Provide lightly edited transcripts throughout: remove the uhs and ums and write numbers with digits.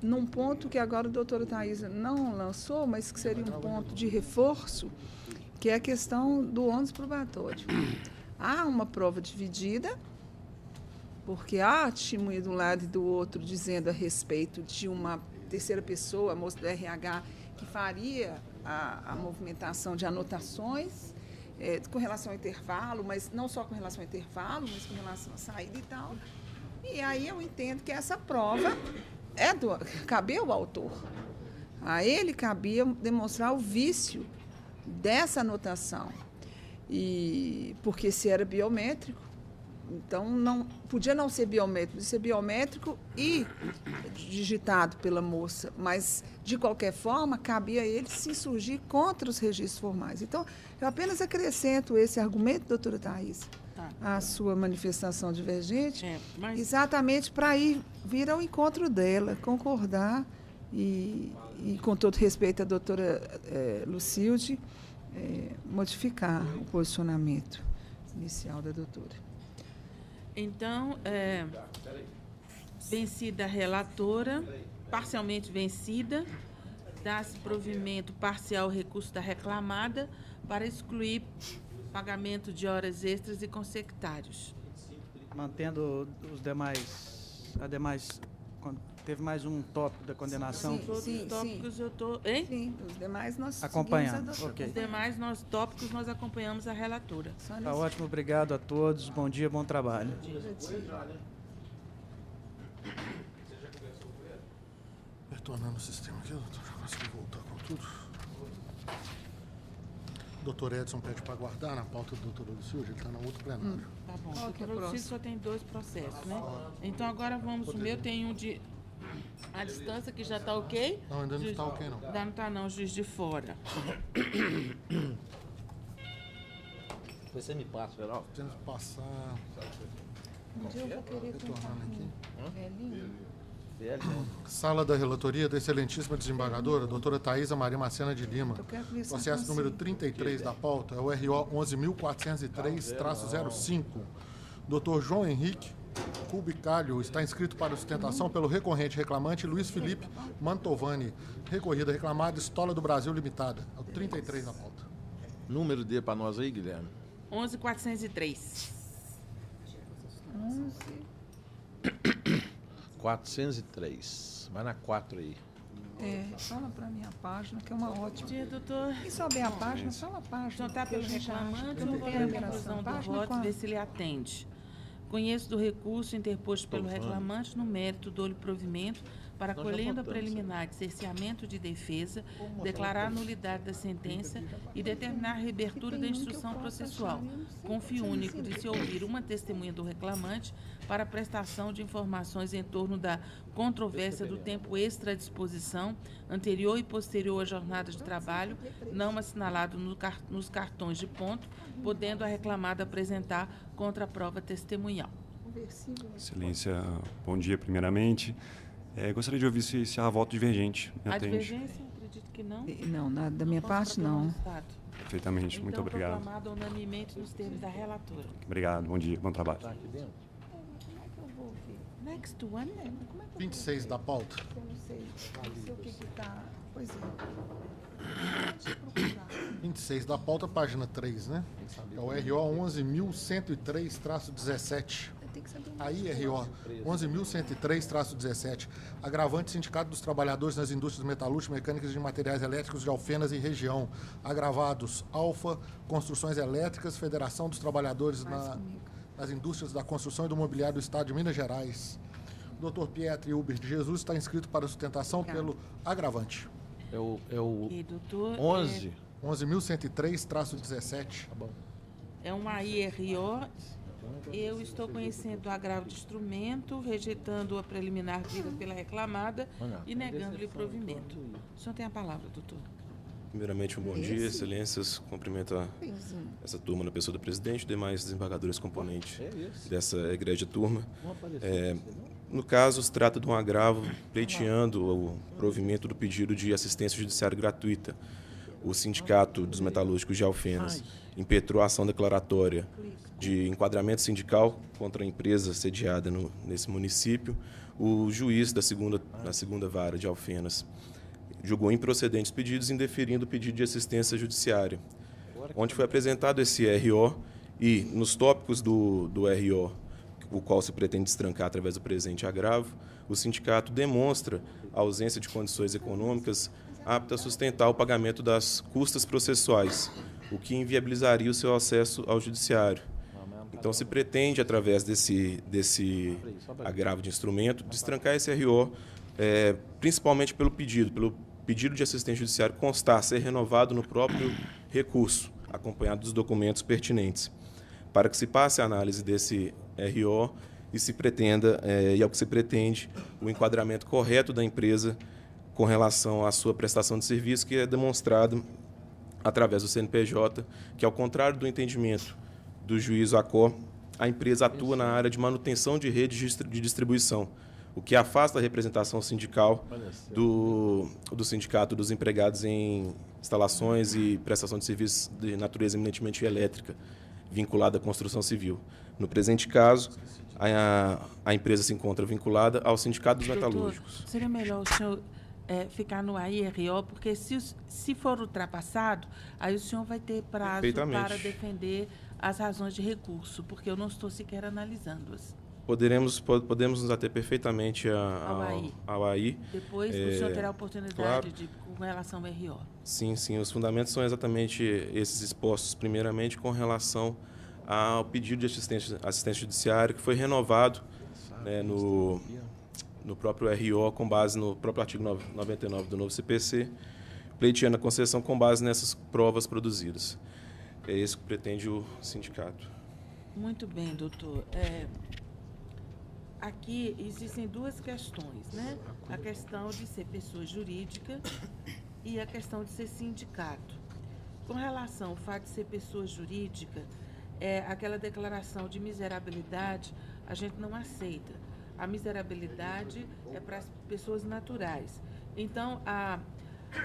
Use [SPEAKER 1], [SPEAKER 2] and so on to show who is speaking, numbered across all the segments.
[SPEAKER 1] num ponto que agora a doutora Thaisa não lançou, mas que seria um ponto de reforço, que é a questão do ônus probatório. Há uma prova dividida, porque há testemunha de um lado e do outro dizendo a respeito de uma terceira pessoa, a moça do RH, que faria a movimentação de anotações com relação ao intervalo, mas não só com relação ao intervalo, mas com relação à saída e tal. E aí eu entendo que essa prova cabia ao autor. A ele cabia demonstrar o vício dessa anotação. Porque se era biométrico, então podia não ser biométrico, podia ser biométrico e digitado pela moça, mas, de qualquer forma, cabia a ele se insurgir contra os registros formais. Então, eu apenas acrescento esse argumento, doutora Thaisa, à sua manifestação divergente, exatamente para vir ao encontro dela, concordar e com todo respeito à doutora Lucilde, modificar o posicionamento inicial da doutora.
[SPEAKER 2] Então, vencida a relatora, parcialmente vencida, dá-se provimento parcial ao recurso da reclamada para excluir pagamento de horas extras e consectários.
[SPEAKER 3] Mantendo quando teve mais um tópico da condenação.
[SPEAKER 1] Sim.
[SPEAKER 2] Eu tô, hein?
[SPEAKER 1] Sim, os demais nós
[SPEAKER 3] acompanhando. Okay.
[SPEAKER 2] Os demais tópicos nós acompanhamos a relatora.
[SPEAKER 3] Tá ótimo, obrigado a todos. Bom dia, bom trabalho.
[SPEAKER 4] Retornando o sistema aqui, doutor, já consegui voltar com tudo. Doutor Edson pede para aguardar na pauta do doutor Lucilde, ele está no outro plenário.
[SPEAKER 2] Tá bom. O doutor Lucilde só tem 2 processos, né? Então agora vamos, o meu tem um de a distância que já está ok?
[SPEAKER 4] Não, ainda não está ok, não.
[SPEAKER 2] Ainda não está não, juiz de fora.
[SPEAKER 5] Você me passa, Verão?
[SPEAKER 4] Temos que passar.
[SPEAKER 1] Um dia eu vou querer
[SPEAKER 4] retornando aqui.
[SPEAKER 5] Velho.
[SPEAKER 4] Sala da relatoria da excelentíssima desembargadora, doutora Thaisa Maria Macena de Lima. Processo número 33 da pauta é o RO 11.403-05. Doutor João Henrique Cubicalho está inscrito para sustentação pelo recorrente reclamante Luiz Felipe Mantovani. Recorrida reclamada Estola do Brasil Limitada. É o 33 da pauta.
[SPEAKER 5] Número D para nós aí, Guilherme.
[SPEAKER 2] 11.403.
[SPEAKER 5] 403. Vai na 4 aí.
[SPEAKER 1] Fala para a minha página, que é uma ótima.
[SPEAKER 2] Dia, doutor.
[SPEAKER 1] Quem souber a página, fala a página.
[SPEAKER 2] Então tá pelo reclamante, eu vou ver a conclusão do voto, ver se ele atende. Conheço do recurso interposto pelo reclamante no mérito do provimento para, colhendo a preliminar de cerceamento de defesa, declarar a nulidade da sentença e determinar a reabertura da instrução processual, com fim único de se ouvir uma testemunha do reclamante para a prestação de informações em torno da controvérsia do tempo extra à disposição, anterior e posterior às jornadas de trabalho, não assinalado nos cartões de ponto, podendo a reclamada apresentar contraprova testemunhal.
[SPEAKER 6] Excelência, bom dia primeiramente. Gostaria de ouvir se há voto divergente.
[SPEAKER 2] A divergência, acredito que não.
[SPEAKER 1] Não, da minha parte, não.
[SPEAKER 6] Perfeitamente, muito obrigado.
[SPEAKER 2] Proclamado unanimemente nos termos da relatora.
[SPEAKER 6] Obrigado, bom dia, bom trabalho.
[SPEAKER 2] Como é que eu vou ver? Next one, né? Como é que
[SPEAKER 4] 26 da pauta.
[SPEAKER 1] Eu não sei o que está... Pois é.
[SPEAKER 4] 26 da pauta, página 3, né? É o RO 11.103-17. Aí, RO 11.103-17. Agravante Sindicato dos Trabalhadores nas Indústrias Metalúrgicas, Mecânicas e de Materiais Elétricos de Alfenas e Região. Agravados Alfa, Construções Elétricas, Federação dos Trabalhadores nas Indústrias da Construção e do Mobiliário do Estado de Minas Gerais. O Dr. Pietri Uber de Jesus está inscrito para sustentação pelo agravante.
[SPEAKER 5] É o
[SPEAKER 2] doutor,
[SPEAKER 5] 11.
[SPEAKER 4] 11.103-17.
[SPEAKER 5] Tá bom.
[SPEAKER 2] É uma IRO. Eu estou conhecendo o agravo de instrumento, rejeitando a preliminar dita pela reclamada e negando-lhe provimento. O senhor tem a palavra, doutor.
[SPEAKER 6] Primeiramente, um bom dia, excelências. Cumprimento essa turma na pessoa do presidente e demais desembargadores componentes dessa egrégia turma. No caso, se trata de um agravo pleiteando o provimento do pedido de assistência judiciária gratuita, o Sindicato dos Metalúrgicos de Alfenas impetrou a ação declaratória de enquadramento sindical contra a empresa sediada nesse município, o juiz da segunda vara de Alfenas julgou improcedentes pedidos, indeferindo o pedido de assistência judiciária, onde foi apresentado esse RO e, nos tópicos do RO, o qual se pretende destrancar através do presente agravo, o sindicato demonstra a ausência de condições econômicas aptas a sustentar o pagamento das custas processuais, o que inviabilizaria o seu acesso ao judiciário. Então, se pretende, através desse agravo de instrumento, destrancar esse RO, principalmente pelo pedido de assistência judiciária constar ser renovado no próprio recurso, acompanhado dos documentos pertinentes, para que se passe a análise desse RO e se pretenda, e é o que se pretende, o enquadramento correto da empresa com relação à sua prestação de serviço, que é demonstrado através do CNPJ, que, ao contrário do entendimento do juiz Acó, a empresa atua na área de manutenção de redes de distribuição, o que afasta a representação sindical do Sindicato dos Empregados em Instalações e Prestação de Serviços de natureza eminentemente elétrica, vinculada à construção civil. No presente caso, a empresa se encontra vinculada ao Sindicato dos Metalúrgicos.
[SPEAKER 2] Seria melhor o senhor ficar no AIRO, porque se for ultrapassado, aí o senhor vai ter prazo para defender as razões de recurso, porque eu não estou sequer analisando-as.
[SPEAKER 6] Podemos nos ater perfeitamente ao AI.
[SPEAKER 2] Depois o senhor terá a oportunidade com relação ao RO.
[SPEAKER 6] Sim. Os fundamentos são exatamente esses expostos, primeiramente com relação ao pedido de assistência judiciária, que foi renovado no próprio RO, com base no próprio artigo 99 do novo CPC, pleiteando a concessão com base nessas provas produzidas. É isso que pretende o sindicato.
[SPEAKER 2] Muito bem, doutor. Aqui existem duas questões, né? A questão de ser pessoa jurídica e a questão de ser sindicato. Com relação ao fato de ser pessoa jurídica, aquela declaração de miserabilidade a gente não aceita. A miserabilidade é para as pessoas naturais. Então,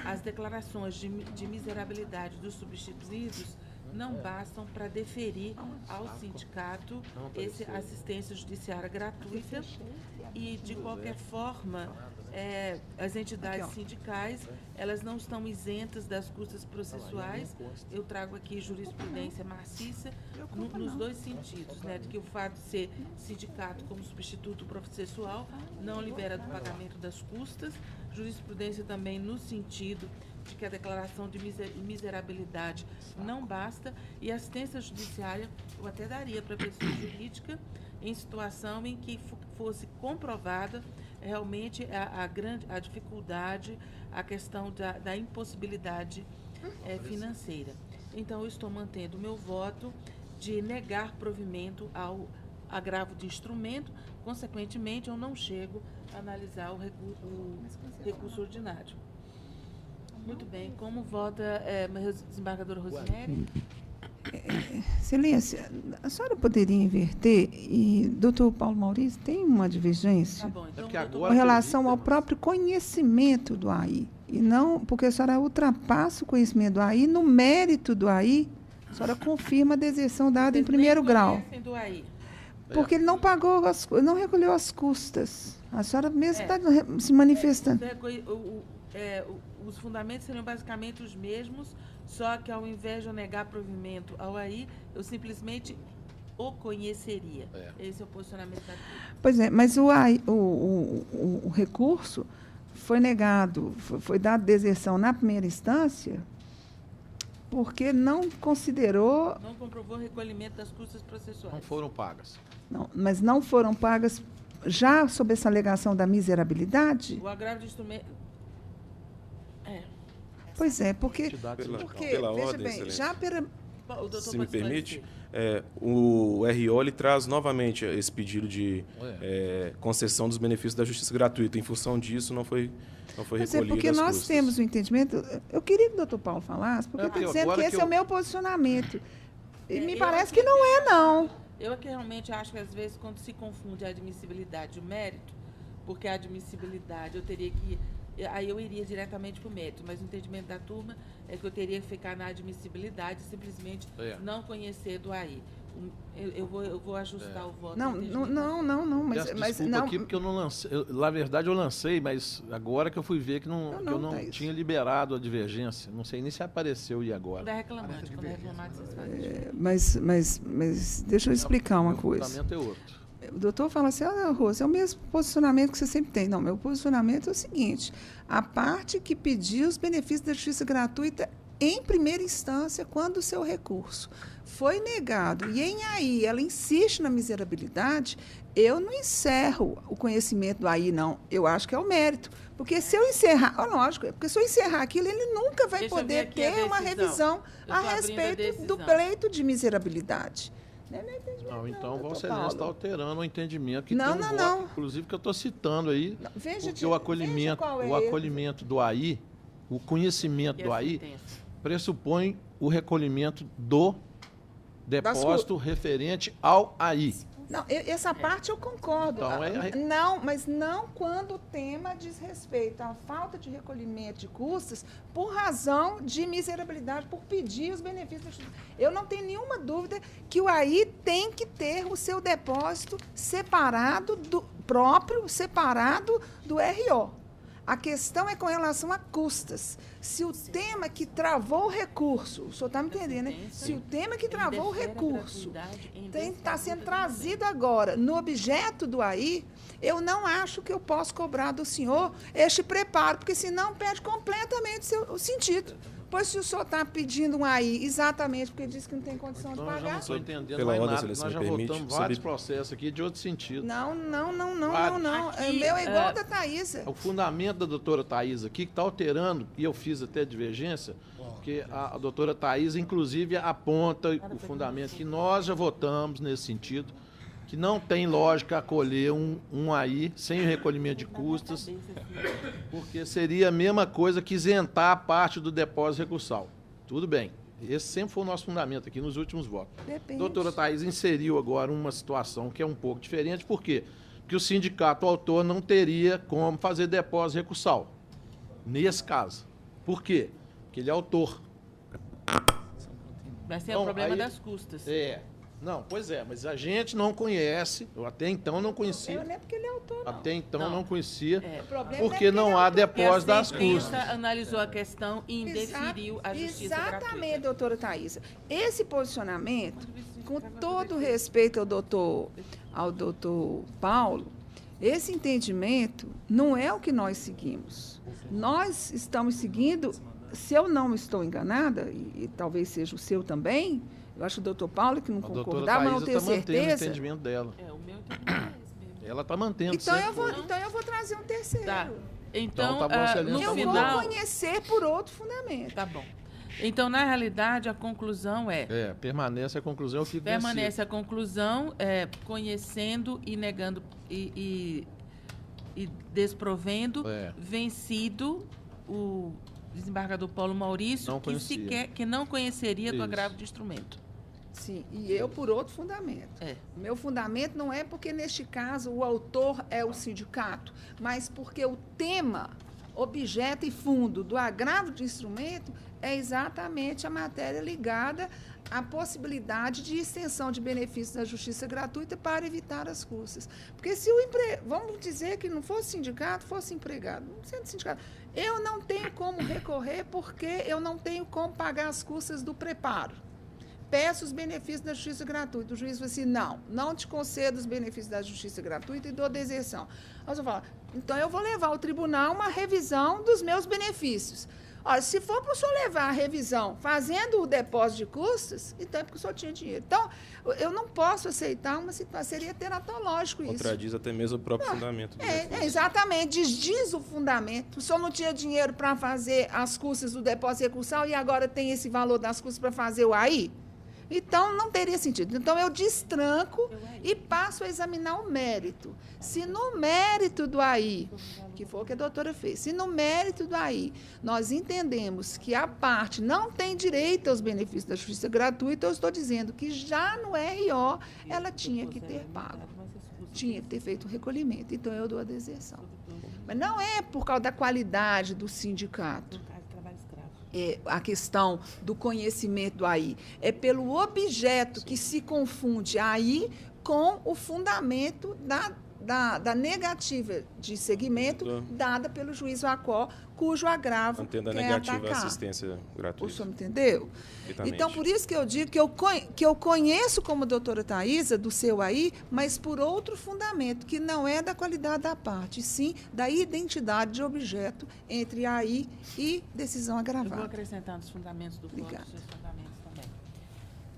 [SPEAKER 2] as declarações de miserabilidade dos substituídos não bastam para deferir ao sindicato essa assistência judiciária gratuita e, de qualquer forma, as entidades sindicais, elas não estão isentas das custas processuais. Eu trago aqui jurisprudência maciça nos dois sentidos, né, de que o fato de ser sindicato como substituto processual não libera do pagamento das custas, jurisprudência também no sentido de que a declaração de miserabilidade não basta, e assistência judiciária eu até daria para a pessoa jurídica em situação em que fosse comprovada realmente a dificuldade, a questão da impossibilidade financeira. Então, eu estou mantendo o meu voto de negar provimento ao agravo de instrumento, consequentemente, eu não chego a analisar o recurso ordinário. Muito bem. Como vota desembargadora Rosemary?
[SPEAKER 1] Excelência, a senhora poderia inverter, e doutor Paulo Maurício tem uma divergência com relação ao próprio conhecimento do AI. E não, porque a senhora ultrapassa o conhecimento do AI, no mérito do AI, a senhora confirma a deserção dada em primeiro grau.
[SPEAKER 2] Do AI.
[SPEAKER 1] Porque ele não pagou, não recolheu as custas. A senhora mesmo está se manifestando.
[SPEAKER 2] Os fundamentos seriam basicamente os mesmos, só que ao invés de eu negar provimento ao AI, eu simplesmente o conheceria. Esse é o posicionamento da Câmara.
[SPEAKER 1] Pois é, mas o recurso foi negado, foi dado deserção na primeira instância, porque não considerou...
[SPEAKER 2] Não comprovou o recolhimento das custas processuais.
[SPEAKER 5] Não foram pagas.
[SPEAKER 1] Não, mas não foram pagas já sob essa alegação da miserabilidade?
[SPEAKER 2] O agravo de instrumento...
[SPEAKER 1] Pois é, porque
[SPEAKER 6] pela
[SPEAKER 1] veja
[SPEAKER 6] ordem,
[SPEAKER 1] bem, já pela...
[SPEAKER 6] Se me permite, o RO ele traz novamente esse pedido de concessão dos benefícios da justiça gratuita. Em função disso, não foi recolhido
[SPEAKER 1] porque nós
[SPEAKER 6] custas.
[SPEAKER 1] temos o entendimento... Eu queria que o doutor Paulo falasse, porque eu estou dizendo que esse é o meu posicionamento. E me parece que não é, não.
[SPEAKER 2] Eu que realmente acho que, às vezes, quando se confunde a admissibilidade e o mérito, porque a admissibilidade eu teria que aí eu iria diretamente para o mérito, mas o entendimento da turma é que eu teria que ficar na admissibilidade, simplesmente não conhecer do AI. Eu vou ajustar o voto.
[SPEAKER 1] Não, mas
[SPEAKER 5] desculpa
[SPEAKER 1] não.
[SPEAKER 5] Aqui porque eu não lancei. Na verdade, eu lancei, mas agora que eu fui ver que eu não tinha liberado a divergência. Não sei nem se apareceu e agora.
[SPEAKER 2] Quando é reclamante, vocês fazem.
[SPEAKER 1] Mas deixa eu explicar uma coisa.
[SPEAKER 5] O fundamento é outro.
[SPEAKER 1] O doutor fala assim, Rose, é o mesmo posicionamento que você sempre tem. Não, meu posicionamento é o seguinte, a parte que pediu os benefícios da justiça gratuita em primeira instância, quando o seu recurso foi negado, e em aí ela insiste na miserabilidade, eu não encerro o conhecimento do aí, não. Eu acho que é o mérito. Porque se eu encerrar, lógico, porque se eu encerrar aquilo, ele nunca vai poder ter uma revisão a respeito do pleito de miserabilidade.
[SPEAKER 5] Não, então Vossa Excelência está alterando o entendimento que
[SPEAKER 1] não,
[SPEAKER 5] tem um
[SPEAKER 1] não,
[SPEAKER 5] voto, inclusive, que eu estou citando aí, porque o acolhimento do AI, o conhecimento do AI, pressupõe o recolhimento do depósito referente ao AI.
[SPEAKER 1] Não, essa parte eu concordo.
[SPEAKER 5] Então,
[SPEAKER 1] não, mas não quando o tema diz respeito à falta de recolhimento de custas por razão de miserabilidade, por pedir os benefícios. Eu não tenho nenhuma dúvida que o AI tem que ter o seu depósito separado separado do RO. A questão é com relação a custas. Se o tema que travou o recurso, o senhor está me entendendo, né? Se o tema que travou o recurso está sendo trazido agora no objeto do AI, eu não acho que eu posso cobrar do senhor este preparo, porque senão perde completamente o sentido. Pois se o senhor está pedindo um AI exatamente porque diz que não tem condição de pagar...
[SPEAKER 5] Eu já não estou entendendo
[SPEAKER 6] Pela
[SPEAKER 5] mais
[SPEAKER 6] ordem,
[SPEAKER 5] nada.
[SPEAKER 6] se
[SPEAKER 5] Nós já
[SPEAKER 6] permite,
[SPEAKER 5] votamos vários processos aqui de outro sentido.
[SPEAKER 1] Não.
[SPEAKER 2] Aqui,
[SPEAKER 1] O meu é igual da Thaísa.
[SPEAKER 5] O fundamento da doutora Thaísa aqui, que está alterando, e eu fiz até divergência, porque a doutora Thaísa, inclusive, aponta o fundamento que nós já votamos nesse sentido, que não tem lógica acolher um AI sem o recolhimento de custas, porque seria a mesma coisa que isentar a parte do depósito recursal. Tudo bem. Esse sempre foi o nosso fundamento aqui nos últimos votos.
[SPEAKER 1] Depende.
[SPEAKER 5] A doutora Thaís inseriu agora uma situação que é um pouco diferente. Por quê? Porque o sindicato autor não teria como fazer depósito recursal. Nesse caso. Por quê? Porque ele é autor.
[SPEAKER 2] Vai ser o problema das custas.
[SPEAKER 5] Não, pois é, mas a gente não conhece, eu até então não conhecia.
[SPEAKER 1] Não é porque ele é autor, não.
[SPEAKER 5] Até então não conhecia,
[SPEAKER 1] problema
[SPEAKER 5] porque não há depósito das custas.
[SPEAKER 2] A analisou a questão e indeferiu a justiça gratuita.
[SPEAKER 1] Exatamente, doutora Thaísa. Esse posicionamento, com todo respeito ao doutor Paulo, esse entendimento não é o que nós seguimos. Nós estamos seguindo, se eu não estou enganada, e talvez seja o seu também, eu acho que o doutor Paulo que não concordar, mas não tenho certeza.
[SPEAKER 5] O entendimento dela.
[SPEAKER 2] O meu entendimento é esse mesmo.
[SPEAKER 5] Ela está mantendo.
[SPEAKER 1] Então eu vou trazer um terceiro.
[SPEAKER 2] Tá. Então,
[SPEAKER 5] tá bom,
[SPEAKER 2] no
[SPEAKER 1] eu
[SPEAKER 2] final...
[SPEAKER 1] vou conhecer por outro fundamento.
[SPEAKER 2] Tá bom. Então, na realidade, a conclusão é...
[SPEAKER 5] permanece a conclusão.
[SPEAKER 2] Permanece a conclusão, conhecendo e negando e desprovendo, vencido o desembargador Paulo Maurício, que não conheceria do agravo de instrumento.
[SPEAKER 1] Sim, e eu por outro fundamento. O meu fundamento não é porque, neste caso, o autor é o sindicato, mas porque o tema, objeto e fundo do agravo de instrumento é exatamente a matéria ligada à possibilidade de extensão de benefícios da justiça gratuita para evitar as custas. Porque se vamos dizer que não fosse sindicato, fosse empregado, não sendo sindicato, eu não tenho como recorrer porque eu não tenho como pagar as custas do preparo. Peço os benefícios da justiça gratuita. O juiz fala assim, não te concedo os benefícios da justiça gratuita e dou deserção. Aí eu falo, então eu vou levar ao tribunal uma revisão dos meus benefícios. Olha, se for para o senhor levar a revisão fazendo o depósito de custas, então é porque o senhor tinha dinheiro. Então, eu não posso aceitar uma situação, seria teratológico isso.
[SPEAKER 6] Contradiz até mesmo o próprio fundamento.
[SPEAKER 1] Exatamente, desdiz o fundamento. O senhor não tinha dinheiro para fazer as custas do depósito recursal e agora tem esse valor das custas para fazer o AI? Então, não teria sentido. Então, eu destranco e passo a examinar o mérito. Se no mérito do AI, que foi o que a doutora fez, se no mérito do AI nós entendemos que a parte não tem direito aos benefícios da justiça gratuita, eu estou dizendo que já no RO ela tinha que ter pago. Tinha que ter feito o recolhimento. Então, eu dou a deserção. Mas não é por causa da qualidade do sindicato. A questão do conhecimento do AI. É pelo objeto que se confunde AI com o fundamento da negativa de segmento dada pelo juiz Vacó, cujo agravo
[SPEAKER 6] mantendo a
[SPEAKER 1] é
[SPEAKER 6] negativa
[SPEAKER 1] atacar.
[SPEAKER 6] assistência gratuita.
[SPEAKER 1] O senhor me entendeu? Então, por isso que eu digo que eu conheço como doutora Thaisa, do seu AI, mas por outro fundamento, que não é da qualidade da parte, sim da identidade de objeto entre AI e decisão agravada.
[SPEAKER 2] Eu vou acrescentando os fundamentos do voto, os seus fundamentos também.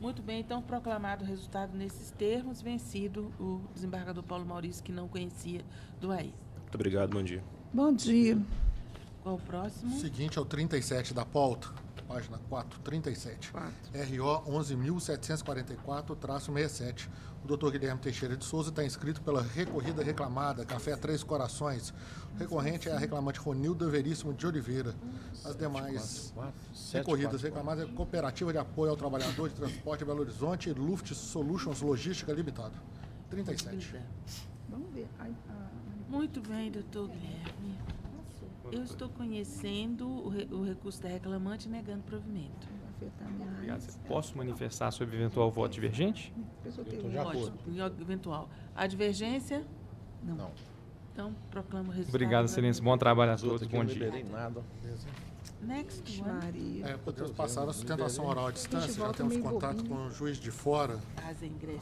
[SPEAKER 2] Muito bem, então, proclamado o resultado nesses termos, vencido o desembargador Paulo Maurício, que não conhecia do AI.
[SPEAKER 6] Muito obrigado, bom dia.
[SPEAKER 1] Bom dia.
[SPEAKER 2] Qual o próximo?
[SPEAKER 4] O seguinte é o 37 da pauta, página 4, 37. RO 11.744-67. O doutor Guilherme Teixeira de Souza está inscrito pela recorrida reclamada, Café Três Corações. O recorrente é a reclamante Ronilda Veríssimo de Oliveira. As demais recorridas reclamadas é a Cooperativa de Apoio ao Trabalhador de Transporte Belo Horizonte e Luft Solutions Logística Limitada. 37.
[SPEAKER 1] Vamos ver.
[SPEAKER 2] Muito bem, doutor Guilherme. Eu estou conhecendo o recurso da reclamante negando provimento.
[SPEAKER 7] Obrigado. Posso manifestar sobre eventual voto divergente?
[SPEAKER 2] Ótimo, eventual. A divergência? Não. Então, proclamo o resultado.
[SPEAKER 7] Obrigado, excelência. Bom trabalho a todos. Bom dia.
[SPEAKER 2] Next one.
[SPEAKER 4] Podemos passar a sustentação oral à distância, já temos contato com o juiz de fora.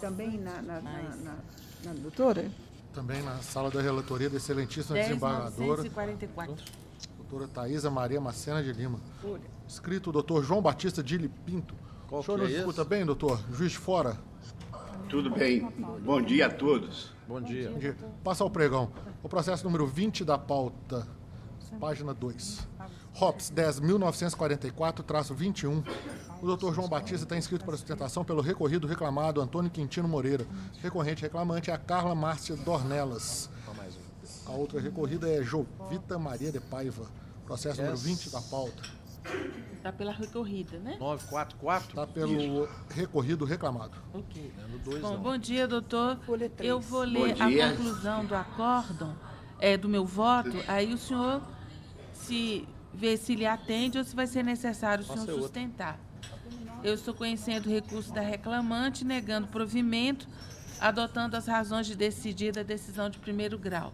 [SPEAKER 1] Também na doutora?
[SPEAKER 4] Também na sala da relatoria da excelentíssima desembargadora,
[SPEAKER 2] 10.944.
[SPEAKER 4] doutora Thaisa Maria Macena de Lima. Escrito o doutor João Batista Dili Pinto. O senhor nos escuta bem, doutor? Juiz de fora.
[SPEAKER 8] Tudo bem. Bom dia a todos.
[SPEAKER 5] Bom dia.
[SPEAKER 4] Passa ao pregão. O processo número 20 da pauta, página 2. ROPS 10.944-21. O doutor João Batista está inscrito para sustentação pelo recorrido reclamado Antônio Quintino Moreira. Recorrente reclamante é a Carla Márcia Dornelas. A outra recorrida é Jovita Maria de Paiva. Processo número 20 da pauta.
[SPEAKER 2] Está pela recorrida, né?
[SPEAKER 5] 944?
[SPEAKER 4] Está pelo recorrido reclamado.
[SPEAKER 2] Ok. Bom dia, doutor. Eu vou ler a conclusão do acórdão, do meu voto, aí o senhor vê se lhe atende ou se vai ser necessário o senhor sustentar. Eu estou conhecendo o recurso da reclamante, negando provimento, adotando as razões de decidir da decisão de primeiro grau.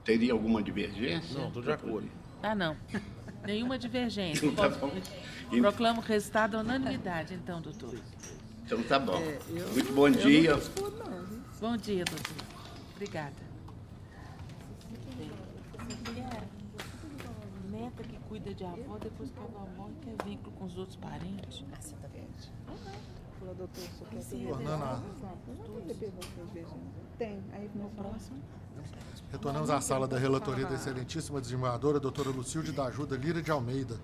[SPEAKER 8] Teria alguma divergência?
[SPEAKER 5] Não, estou de acordo.
[SPEAKER 2] Não. Nenhuma divergência.
[SPEAKER 8] Então, tá bom.
[SPEAKER 2] Proclamo o resultado à unanimidade, então, doutor.
[SPEAKER 8] Então tá bom. Muito bom dia.
[SPEAKER 2] Bom dia, doutor. Obrigada. Neta que cuida de avó, depois que a avó morre, quer vínculo com os outros parentes.
[SPEAKER 1] Tem. Aí no próximo.
[SPEAKER 4] Retornamos à sala da relatoria da excelentíssima desembargadora, doutora Lucilde da Ajuda Lira de Almeida.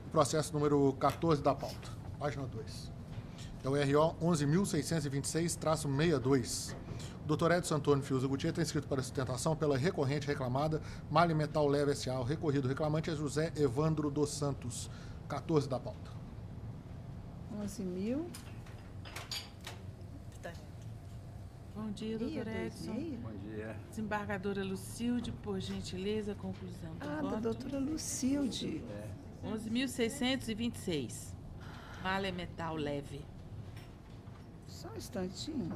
[SPEAKER 4] O processo número 14 da pauta, página 2. É o RO 11.626-62. O doutor Edson Antônio Fiuza Gutierrez está inscrito para sustentação pela recorrente reclamada Mali Metal Leve S.A. O recorrido reclamante é José Evandro dos Santos. 14 da pauta.
[SPEAKER 1] 11.000.
[SPEAKER 2] Bom dia, doutor Edson.
[SPEAKER 9] Bom dia.
[SPEAKER 2] Desembargadora Lucilde, por gentileza, conclusão do voto.
[SPEAKER 1] Da doutora Lucilde.
[SPEAKER 2] 11.626. Malha metal leve.
[SPEAKER 1] Só um instantinho.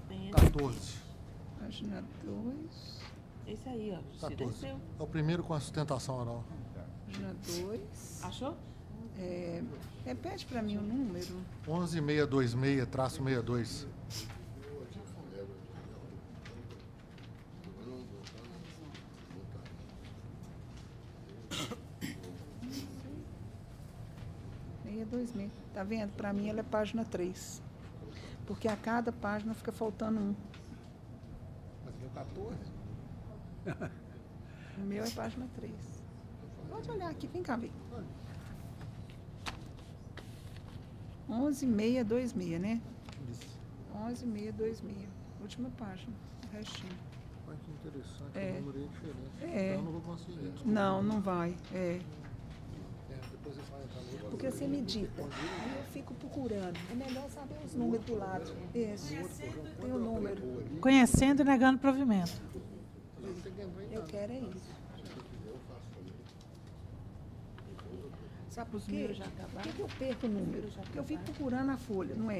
[SPEAKER 2] Tem
[SPEAKER 4] 14.
[SPEAKER 1] Página 2.
[SPEAKER 2] Esse aí, ó.
[SPEAKER 4] 14. É o primeiro com a sustentação oral.
[SPEAKER 1] Página 2.
[SPEAKER 2] Achou?
[SPEAKER 1] Repete para mim o número.
[SPEAKER 4] 11.626-62.
[SPEAKER 1] Tá vendo? Para mim ela é página 3. Porque a cada página fica faltando um.
[SPEAKER 4] Mas é 14?
[SPEAKER 1] O meu é página 3. Pode olhar aqui, vem cá ver. 11.626, né?
[SPEAKER 4] Isso.
[SPEAKER 1] 11.626. Última página. O restinho.
[SPEAKER 4] Olha que interessante. O número é diferente.
[SPEAKER 1] É.
[SPEAKER 4] Então eu não vou conseguir.
[SPEAKER 1] Não vai. Porque você medita. Aí eu fico procurando. É melhor saber os números do lado. Esse. Tem o número.
[SPEAKER 9] Conhecendo e negando provimento.
[SPEAKER 1] Eu quero é isso. Sabe por quê? Por que eu perco o número? Porque eu fico procurando a folha. Não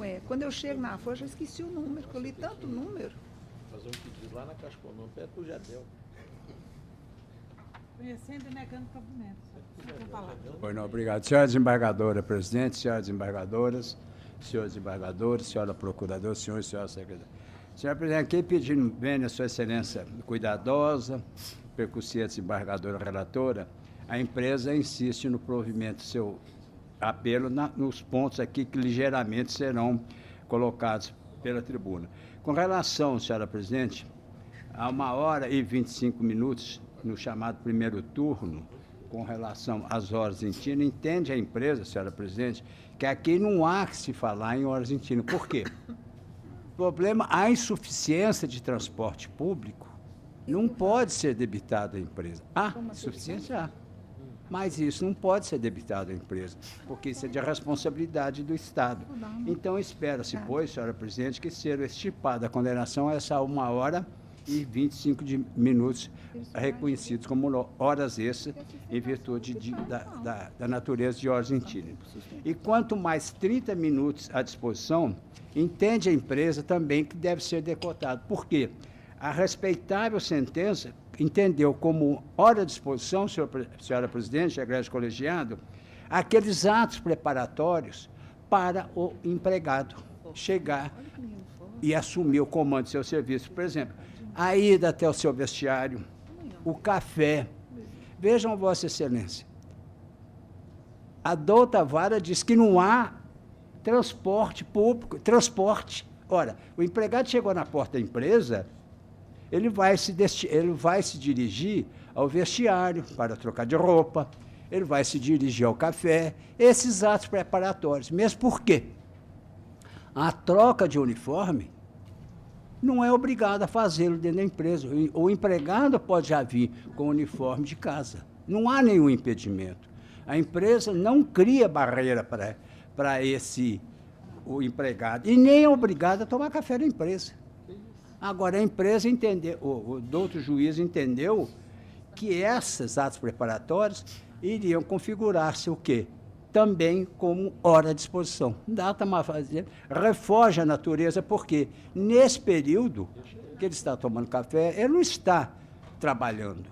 [SPEAKER 1] é. Quando eu chego na folha, eu já esqueci o número, porque eu li tanto número.
[SPEAKER 5] Fazer um pedido lá na Caixa Econômica, perto do Jadel.
[SPEAKER 9] Conhecendo e negando provimento.
[SPEAKER 10] Pois não, obrigado. Senhora desembargadora, presidente, senhoras desembargadoras, senhores desembargadores, senhora procuradora, senhores e senhoras secretárias. Senhora presidente, aqui pedindo bem a sua excelência cuidadosa, percussiva desembargadora relatora, a empresa insiste no provimento do seu apelo nos pontos aqui que ligeiramente serão colocados pela tribuna. Com relação, senhora presidente, a 1h25 no chamado primeiro turno, com relação às horas em tino, entende a empresa, senhora presidente, que aqui não há que se falar em horas em tino. Por quê? Problema, a insuficiência de transporte público não pode ser debitada à empresa. Há insuficiência? Há. Mas isso não pode ser debitado à empresa, porque isso é de responsabilidade do Estado. Então, espera-se, pois, senhora presidente, que seja estipada a condenação a essa 1h25 reconhecidos como horas extras em virtude da natureza de horas em tino. E quanto mais 30 minutos à disposição, entende a empresa também que deve ser decotado. Por quê? A respeitável sentença entendeu como hora de disposição, senhora presidente, egrégio colegiado, aqueles atos preparatórios para o empregado chegar e assumir o comando do seu serviço. Por exemplo, a ida até o seu vestiário, o café. Vejam, Vossa Excelência, a douta Vara diz que não há transporte público, transporte. Ora, o empregado chegou na porta da empresa, ele vai se dirigir ao vestiário para trocar de roupa, ele vai se dirigir ao café, esses atos preparatórios. Mesmo porque a troca de uniforme não é obrigado a fazê-lo dentro da empresa. O empregado pode já vir com o uniforme de casa. Não há nenhum impedimento. A empresa não cria barreira para o empregado e nem é obrigado a tomar café na empresa. Agora, a empresa entendeu, o doutor juiz entendeu que esses atos preparatórios iriam configurar-se o quê? Também como hora à disposição. Data mal fazer, refoge a natureza, porque nesse período que ele está tomando café, ele não está trabalhando.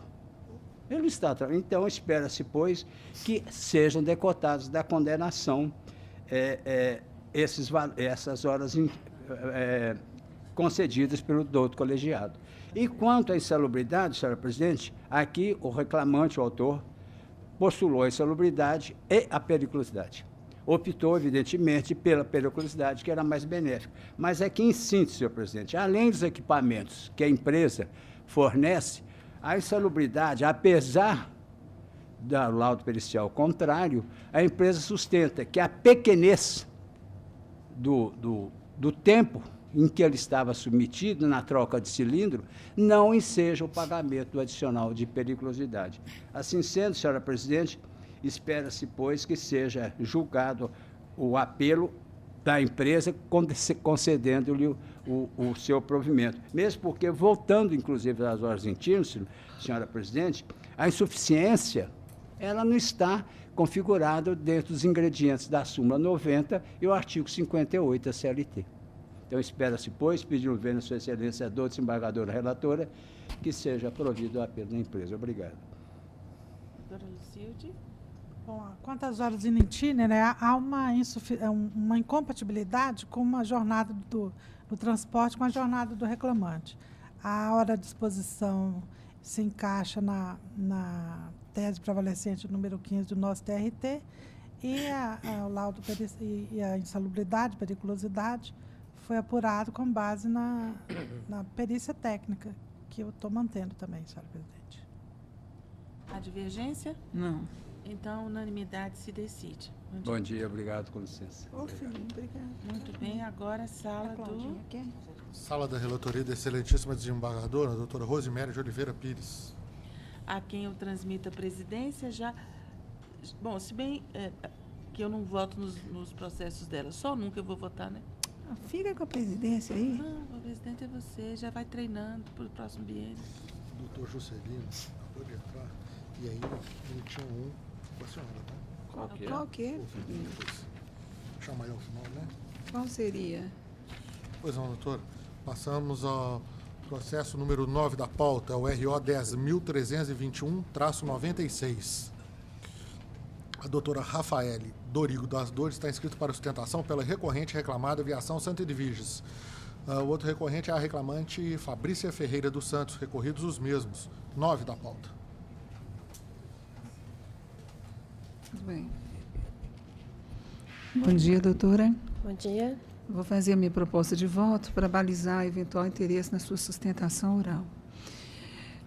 [SPEAKER 10] Ele não está trabalhando. Então, espera-se, pois, que sejam decotados da condenação essas horas concedidas pelo doutor colegiado. E quanto à insalubridade, senhora presidente, aqui o reclamante, o autor, postulou a insalubridade e a periculosidade. Optou, evidentemente, pela periculosidade, que era mais benéfica. Mas aqui, em síntese, senhor presidente, além dos equipamentos que a empresa fornece, a insalubridade, apesar do laudo pericial contrário, a empresa sustenta que a pequenez do tempo em que ele estava submetido na troca de cilindro, não enseja o pagamento do adicional de periculosidade. Assim sendo, senhora presidente, espera-se, pois, que seja julgado o apelo da empresa, concedendo-lhe o seu provimento. Mesmo porque, voltando, inclusive, às horas em tino, senhora presidente, a insuficiência, ela não está configurada dentro dos ingredientes da súmula 90 e o artigo 58 da CLT. Então, espera-se, pois, pedindo ver na sua excelência a doutora desembargadora relatora, que seja provido o apelo da empresa. Obrigado.
[SPEAKER 2] Doutora Lucilde.
[SPEAKER 9] Bom, quanto às horas in itinere, há uma incompatibilidade com a jornada do transporte com a jornada do reclamante. A hora à disposição se encaixa na tese prevalecente número 15 do nosso TRT e o laudo e a insalubridade, periculosidade, foi apurado com base na perícia técnica, que eu estou mantendo também, senhora presidente.
[SPEAKER 2] A divergência?
[SPEAKER 1] Não.
[SPEAKER 2] Então, unanimidade se decide.
[SPEAKER 10] Bom dia, obrigado, com licença.
[SPEAKER 1] Obrigado.
[SPEAKER 2] Muito bem, agora a sala do...
[SPEAKER 4] Sala da relatoria da excelentíssima desembargadora, a doutora Rosiméria de Oliveira Pires.
[SPEAKER 2] A quem eu transmito a presidência, Bom, se bem que eu não voto nos processos dela, só nunca eu vou votar, né?
[SPEAKER 1] Fica com a presidência aí.
[SPEAKER 2] Não, o presidente é você, já vai treinando para o próximo biênio.
[SPEAKER 4] O doutor Juscelino acabou de entrar, e aí ele tinha um com a senhora, né?
[SPEAKER 1] Qual que é?
[SPEAKER 4] Chamar ele ao final, né?
[SPEAKER 1] Qual seria?
[SPEAKER 4] Pois não, doutor. Passamos ao processo número 9 da pauta, é o RO 10.321-96. A doutora Rafaele Dorigo das Dores está inscrita para sustentação pela recorrente reclamada Aviação Santa Edviges. O outro recorrente é a reclamante Fabrícia Ferreira dos Santos, recorridos os mesmos. 9 da pauta.
[SPEAKER 1] Muito bem. Bom dia, doutora.
[SPEAKER 11] Bom dia.
[SPEAKER 1] Vou fazer a minha proposta de voto para balizar eventual interesse na sua sustentação oral.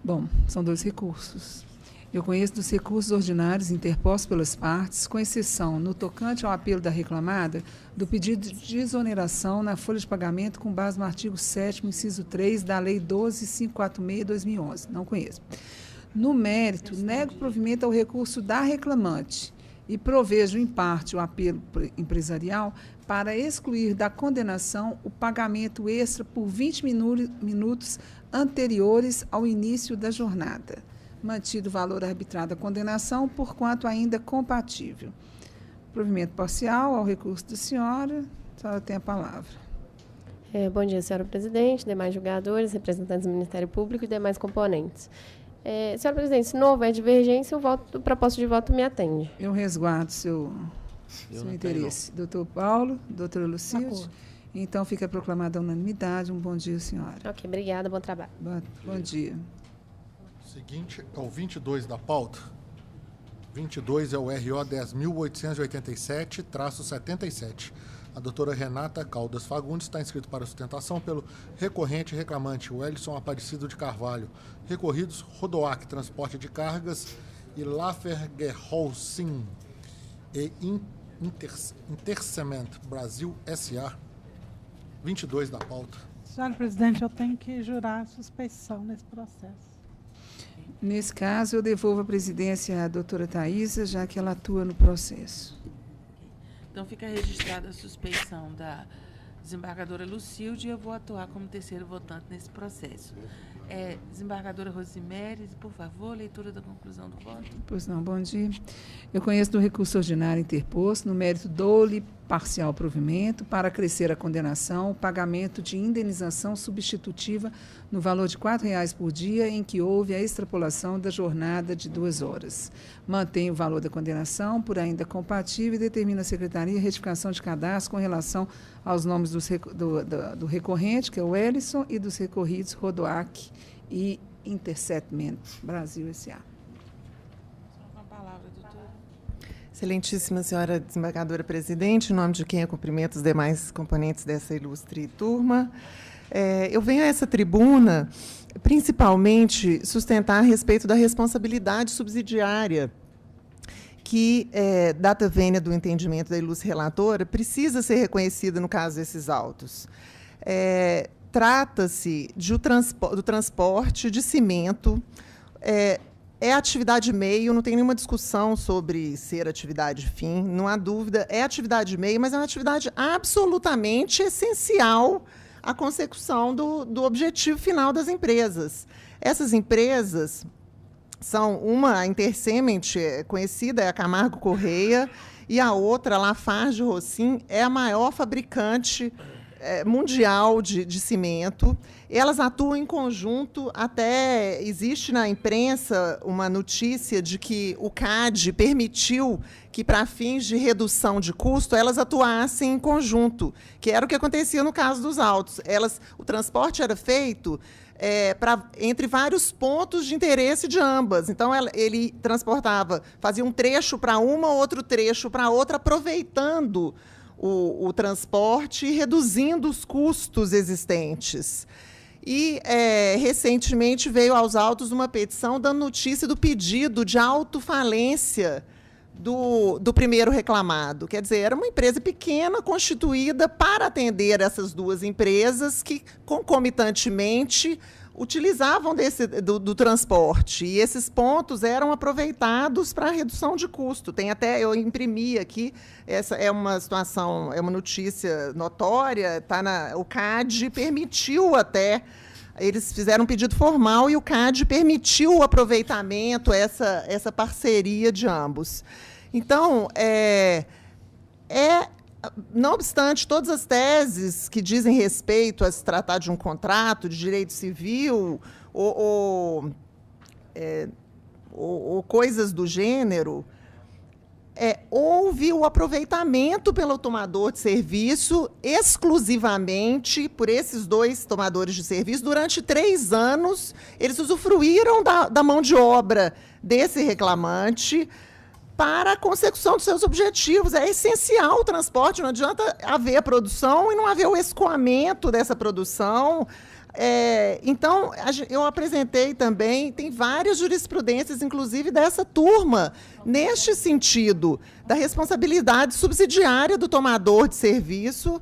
[SPEAKER 1] Bom, são 2 recursos. Eu conheço dos recursos ordinários interpostos pelas partes, com exceção, no tocante ao apelo da reclamada, do pedido de exoneração na folha de pagamento com base no artigo 7º, inciso 3, da Lei 12.546/2011. Não conheço. No mérito, nego provimento ao recurso da reclamante e provejo, em parte, o apelo empresarial para excluir da condenação o pagamento extra por 20 minutos anteriores ao início da jornada. Mantido o valor arbitrado da condenação, porquanto ainda compatível. Provimento parcial ao recurso da senhora. A senhora tem a palavra.
[SPEAKER 11] Bom dia, senhora presidente, demais julgadores, representantes do Ministério Público e demais componentes. Senhora presidente, se não houver divergência, o propósito de voto me atende.
[SPEAKER 1] Eu resguardo seu interesse. Doutor Paulo, doutora Lucilde. Então, fica proclamada a unanimidade. Um bom dia, senhora.
[SPEAKER 11] Ok, obrigada, bom trabalho.
[SPEAKER 1] Bom dia.
[SPEAKER 4] Seguinte é o 22 da pauta. 22 é o RO 10.887-77. A doutora Renata Caldas Fagundes está inscrita para sustentação pelo recorrente reclamante Wellison Aparecido de Carvalho. Recorridos Rodoac Transporte de Cargas e Lafergerholcim e Intercement Brasil S.A. 22 da pauta.
[SPEAKER 9] Senhora presidente, eu tenho que jurar suspeição nesse processo.
[SPEAKER 1] Nesse caso, eu devolvo a presidência à doutora Thaisa, já que ela atua no processo.
[SPEAKER 2] Então, fica registrada a suspeição da desembargadora Lucilde e eu vou atuar como terceiro votante nesse processo. Desembargadora Rosimere, por favor, leitura da conclusão do voto.
[SPEAKER 1] Pois não, bom dia. Eu conheço do recurso ordinário interposto, no mérito dou-lhe parcial provimento para acrescer a condenação, o pagamento de indenização substitutiva no valor de R$ 4,00 por dia em que houve a extrapolação da jornada de 2 horas. Mantém o valor da condenação por ainda compatível e determina a Secretaria a retificação de cadastro com relação aos nomes do recorrente, que é o Wellison, e dos recorridos Rodoac e Intercement Brasil S.A.
[SPEAKER 2] Com a palavra, doutora.
[SPEAKER 12] Excelentíssima senhora desembargadora presidente, em nome de quem eu cumprimento os demais componentes dessa ilustre turma, eu venho a essa tribuna principalmente sustentar a respeito da responsabilidade subsidiária que, data vênia do entendimento da ilustre relatora, precisa ser reconhecida no caso desses autos. Trata-se do transporte de cimento, atividade meio, não tem nenhuma discussão sobre ser atividade fim, não há dúvida, é atividade meio, mas é uma atividade absolutamente essencial à consecução do objetivo final das empresas. Essas empresas são uma, a Intercement, conhecida, é a Camargo Correia, e a outra, a Lafarge-Holcim, é a maior fabricante mundial de cimento. Elas atuam em conjunto, até existe na imprensa uma notícia de que o CAD permitiu que, para fins de redução de custo, elas atuassem em conjunto, que era o que acontecia no caso dos autos. O transporte era feito entre vários pontos de interesse de ambas. Então, ele transportava, fazia um trecho para uma, outro trecho para outra, aproveitando o transporte e reduzindo os custos existentes. E, recentemente, veio aos autos uma petição dando notícia do pedido de autofalência do primeiro reclamado. Quer dizer, era uma empresa pequena, constituída para atender essas duas empresas que, concomitantemente, utilizavam do transporte, e esses pontos eram aproveitados para redução de custo. Tem até, eu imprimi aqui, essa é uma situação, é uma notícia notória, o CAD permitiu até, eles fizeram um pedido formal e o CAD permitiu o aproveitamento, essa parceria de ambos. Então, não obstante todas as teses que dizem respeito a se tratar de um contrato de direito civil ou coisas do gênero, houve o aproveitamento pelo tomador de serviço exclusivamente por esses 2 tomadores de serviço. Durante 3 anos, eles usufruíram da mão de obra desse reclamante para a consecução dos seus objetivos. É essencial o transporte, não adianta haver a produção e não haver o escoamento dessa produção. Então, eu apresentei também, tem várias jurisprudências, inclusive dessa turma, neste sentido, da responsabilidade subsidiária do tomador de serviço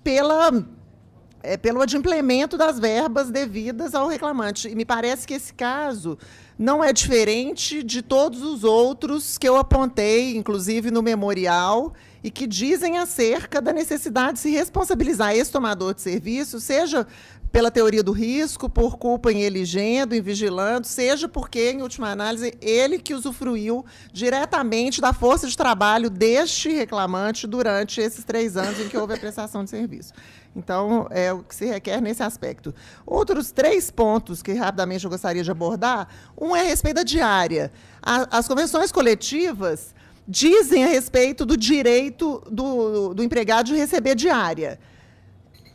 [SPEAKER 12] pelo adimplemento das verbas devidas ao reclamante. E me parece que esse caso não é diferente de todos os outros que eu apontei, inclusive no memorial, e que dizem acerca da necessidade de se responsabilizar esse tomador de serviço, seja pela teoria do risco, por culpa em eligendo, em vigilando, seja porque, em última análise, ele que usufruiu diretamente da força de trabalho deste reclamante durante esses 3 anos em que houve a prestação de serviço. Então, é o que se requer nesse aspecto. Outros 3 pontos que, rapidamente, eu gostaria de abordar. Um é a respeito da diária. As convenções coletivas dizem a respeito do direito do empregado de receber diária.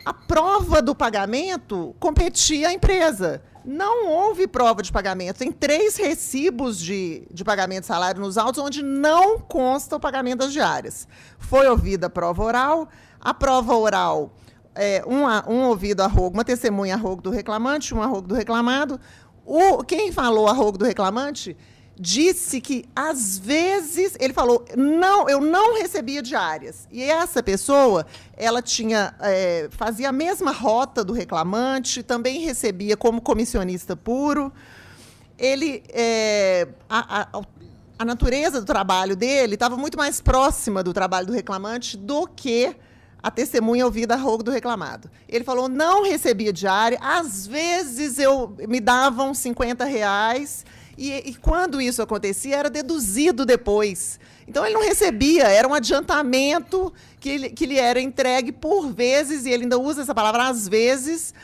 [SPEAKER 12] A prova do pagamento competia à empresa. Não houve prova de pagamento. Tem 3 recibos de pagamento de salário nos autos onde não consta o pagamento das diárias. Foi ouvida a prova oral. A prova oral, um ouvido arrogo, uma testemunha arrogo do reclamante, um arrogo do reclamado. Quem falou arrogo do reclamante disse que, às vezes, ele falou, eu não recebia diárias. E essa pessoa, ela fazia a mesma rota do reclamante, também recebia como comissionista puro. A natureza do trabalho dele estava muito mais próxima do trabalho do reclamante do que a testemunha ouvida a rogo do reclamado. Ele falou, não recebia diária, às vezes me davam R$50, e quando isso acontecia, era deduzido depois. Então, ele não recebia, era um adiantamento que lhe era entregue por vezes, e ele ainda usa essa palavra, às vezes,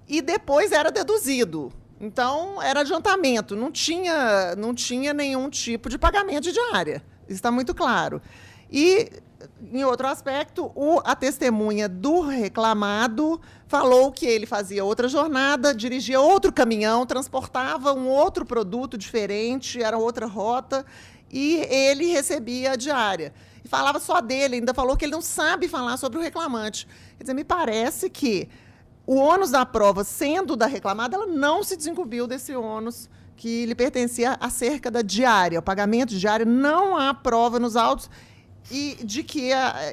[SPEAKER 12] e depois era deduzido. Então, era adiantamento, não tinha nenhum tipo de pagamento de diária. Isso está muito claro. E, em outro aspecto, a testemunha do reclamado falou que ele fazia outra jornada, dirigia outro caminhão, transportava um outro produto diferente, era outra rota, e ele recebia a diária. E falava só dele, ainda falou que ele não sabe falar sobre o reclamante. Quer dizer, me parece que o ônus da prova, sendo da reclamada, ela não se desincumbiu desse ônus que lhe pertencia acerca da diária. O pagamento de diária, não há prova nos autos, e de que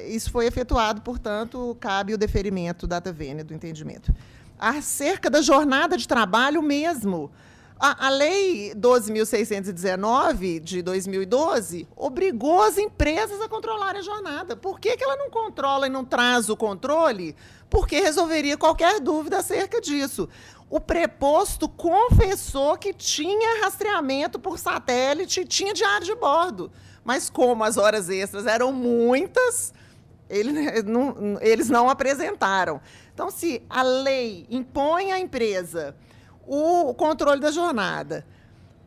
[SPEAKER 12] isso foi efetuado, portanto, cabe o deferimento data vênia do entendimento. Acerca da jornada de trabalho mesmo, a Lei 12.619, de 2012, obrigou as empresas a controlarem a jornada. Por que ela não controla e não traz o controle? Porque resolveria qualquer dúvida acerca disso. O preposto confessou que tinha rastreamento por satélite, tinha diário de bordo. Mas, como as horas extras eram muitas, eles não apresentaram. Então, se a lei impõe à empresa o controle da jornada,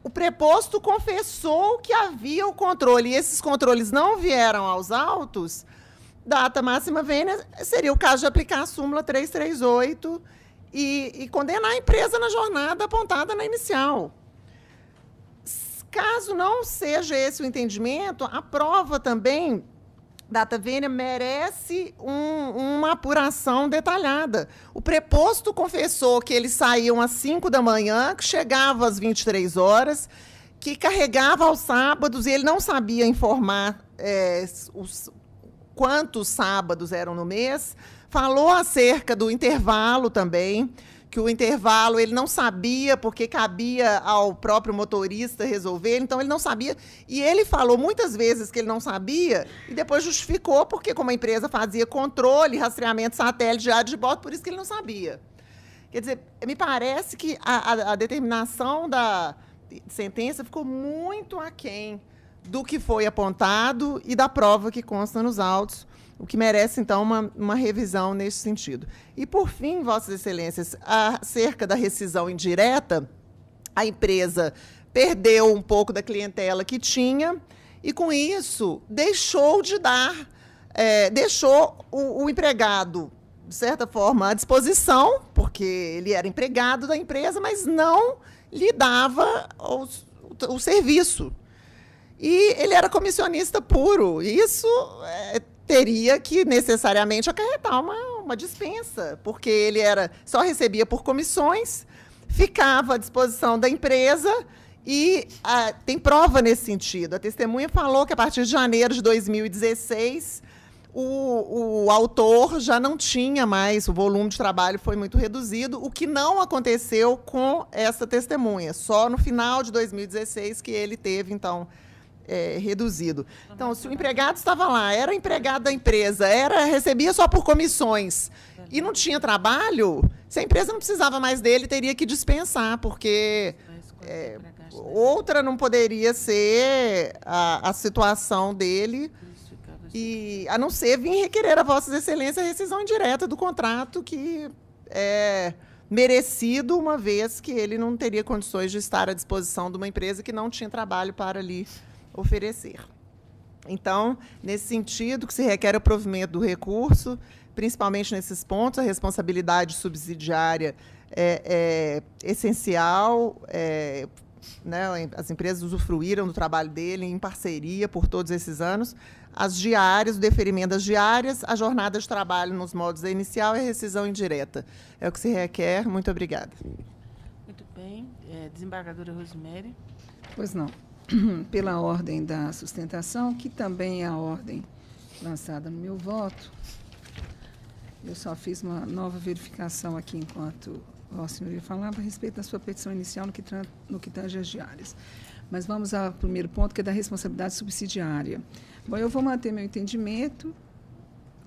[SPEAKER 12] o preposto confessou que havia o controle, e esses controles não vieram aos autos, data máxima vênia seria o caso de aplicar a súmula 338 e condenar a empresa na jornada apontada na inicial. Caso não seja esse o entendimento, a prova também, data vênia, merece uma apuração detalhada. O preposto confessou que eles saíam às 5 da manhã, que chegava às 23 horas, que carregava aos sábados, e ele não sabia informar quantos sábados eram no mês. falou acerca do intervalo também, que o intervalo ele não sabia, porque cabia ao próprio motorista resolver, então ele não sabia. E ele falou muitas vezes que ele não sabia, e depois justificou, porque como a empresa fazia controle, rastreamento satélite de área de bordo, por isso que ele não sabia. Quer dizer, me parece que a determinação da sentença ficou muito aquém do que foi apontado e da prova que consta nos autos, o que merece, então, uma revisão nesse sentido. E, por fim, Vossas Excelências, acerca da rescisão indireta, a empresa perdeu um pouco da clientela que tinha e, com isso, deixou de dar, deixou o empregado, de certa forma, à disposição, porque ele era empregado da empresa, mas não lhe dava o serviço. E ele era comissionista puro. Isso teria que necessariamente acarretar uma dispensa, porque ele só recebia por comissões, ficava à disposição da empresa e tem prova nesse sentido. A testemunha falou que, a partir de janeiro de 2016, o autor já não tinha mais, o volume de trabalho foi muito reduzido, o que não aconteceu com essa testemunha. Só no final de 2016 que ele teve, então, reduzido. Então, se o empregado estava lá, era empregado da empresa, recebia só por comissões e não tinha trabalho, se a empresa não precisava mais dele, teria que dispensar, porque outra não poderia ser a situação dele, e a não ser vir requerer a Vossas Excelências a rescisão indireta do contrato, que é merecido, uma vez que ele não teria condições de estar à disposição de uma empresa que não tinha trabalho para lhe oferecer. Então, nesse sentido, que se requer o provimento do recurso, principalmente nesses pontos, a responsabilidade subsidiária é essencial, né, as empresas usufruíram do trabalho dele em parceria por todos esses anos. As diárias, o deferimento das diárias, a jornada de trabalho nos modos inicial e a rescisão indireta. É o que se requer. Muito obrigada.
[SPEAKER 2] Muito bem. Desembargadora Rosemary.
[SPEAKER 1] Pois não. Pela ordem da sustentação, que também é a ordem lançada no meu voto, eu só fiz uma nova verificação aqui enquanto Vossa Senhoria falava a respeito da sua petição inicial no que tange às diárias. Mas vamos ao primeiro ponto, que é da responsabilidade subsidiária. Bom, eu vou manter meu entendimento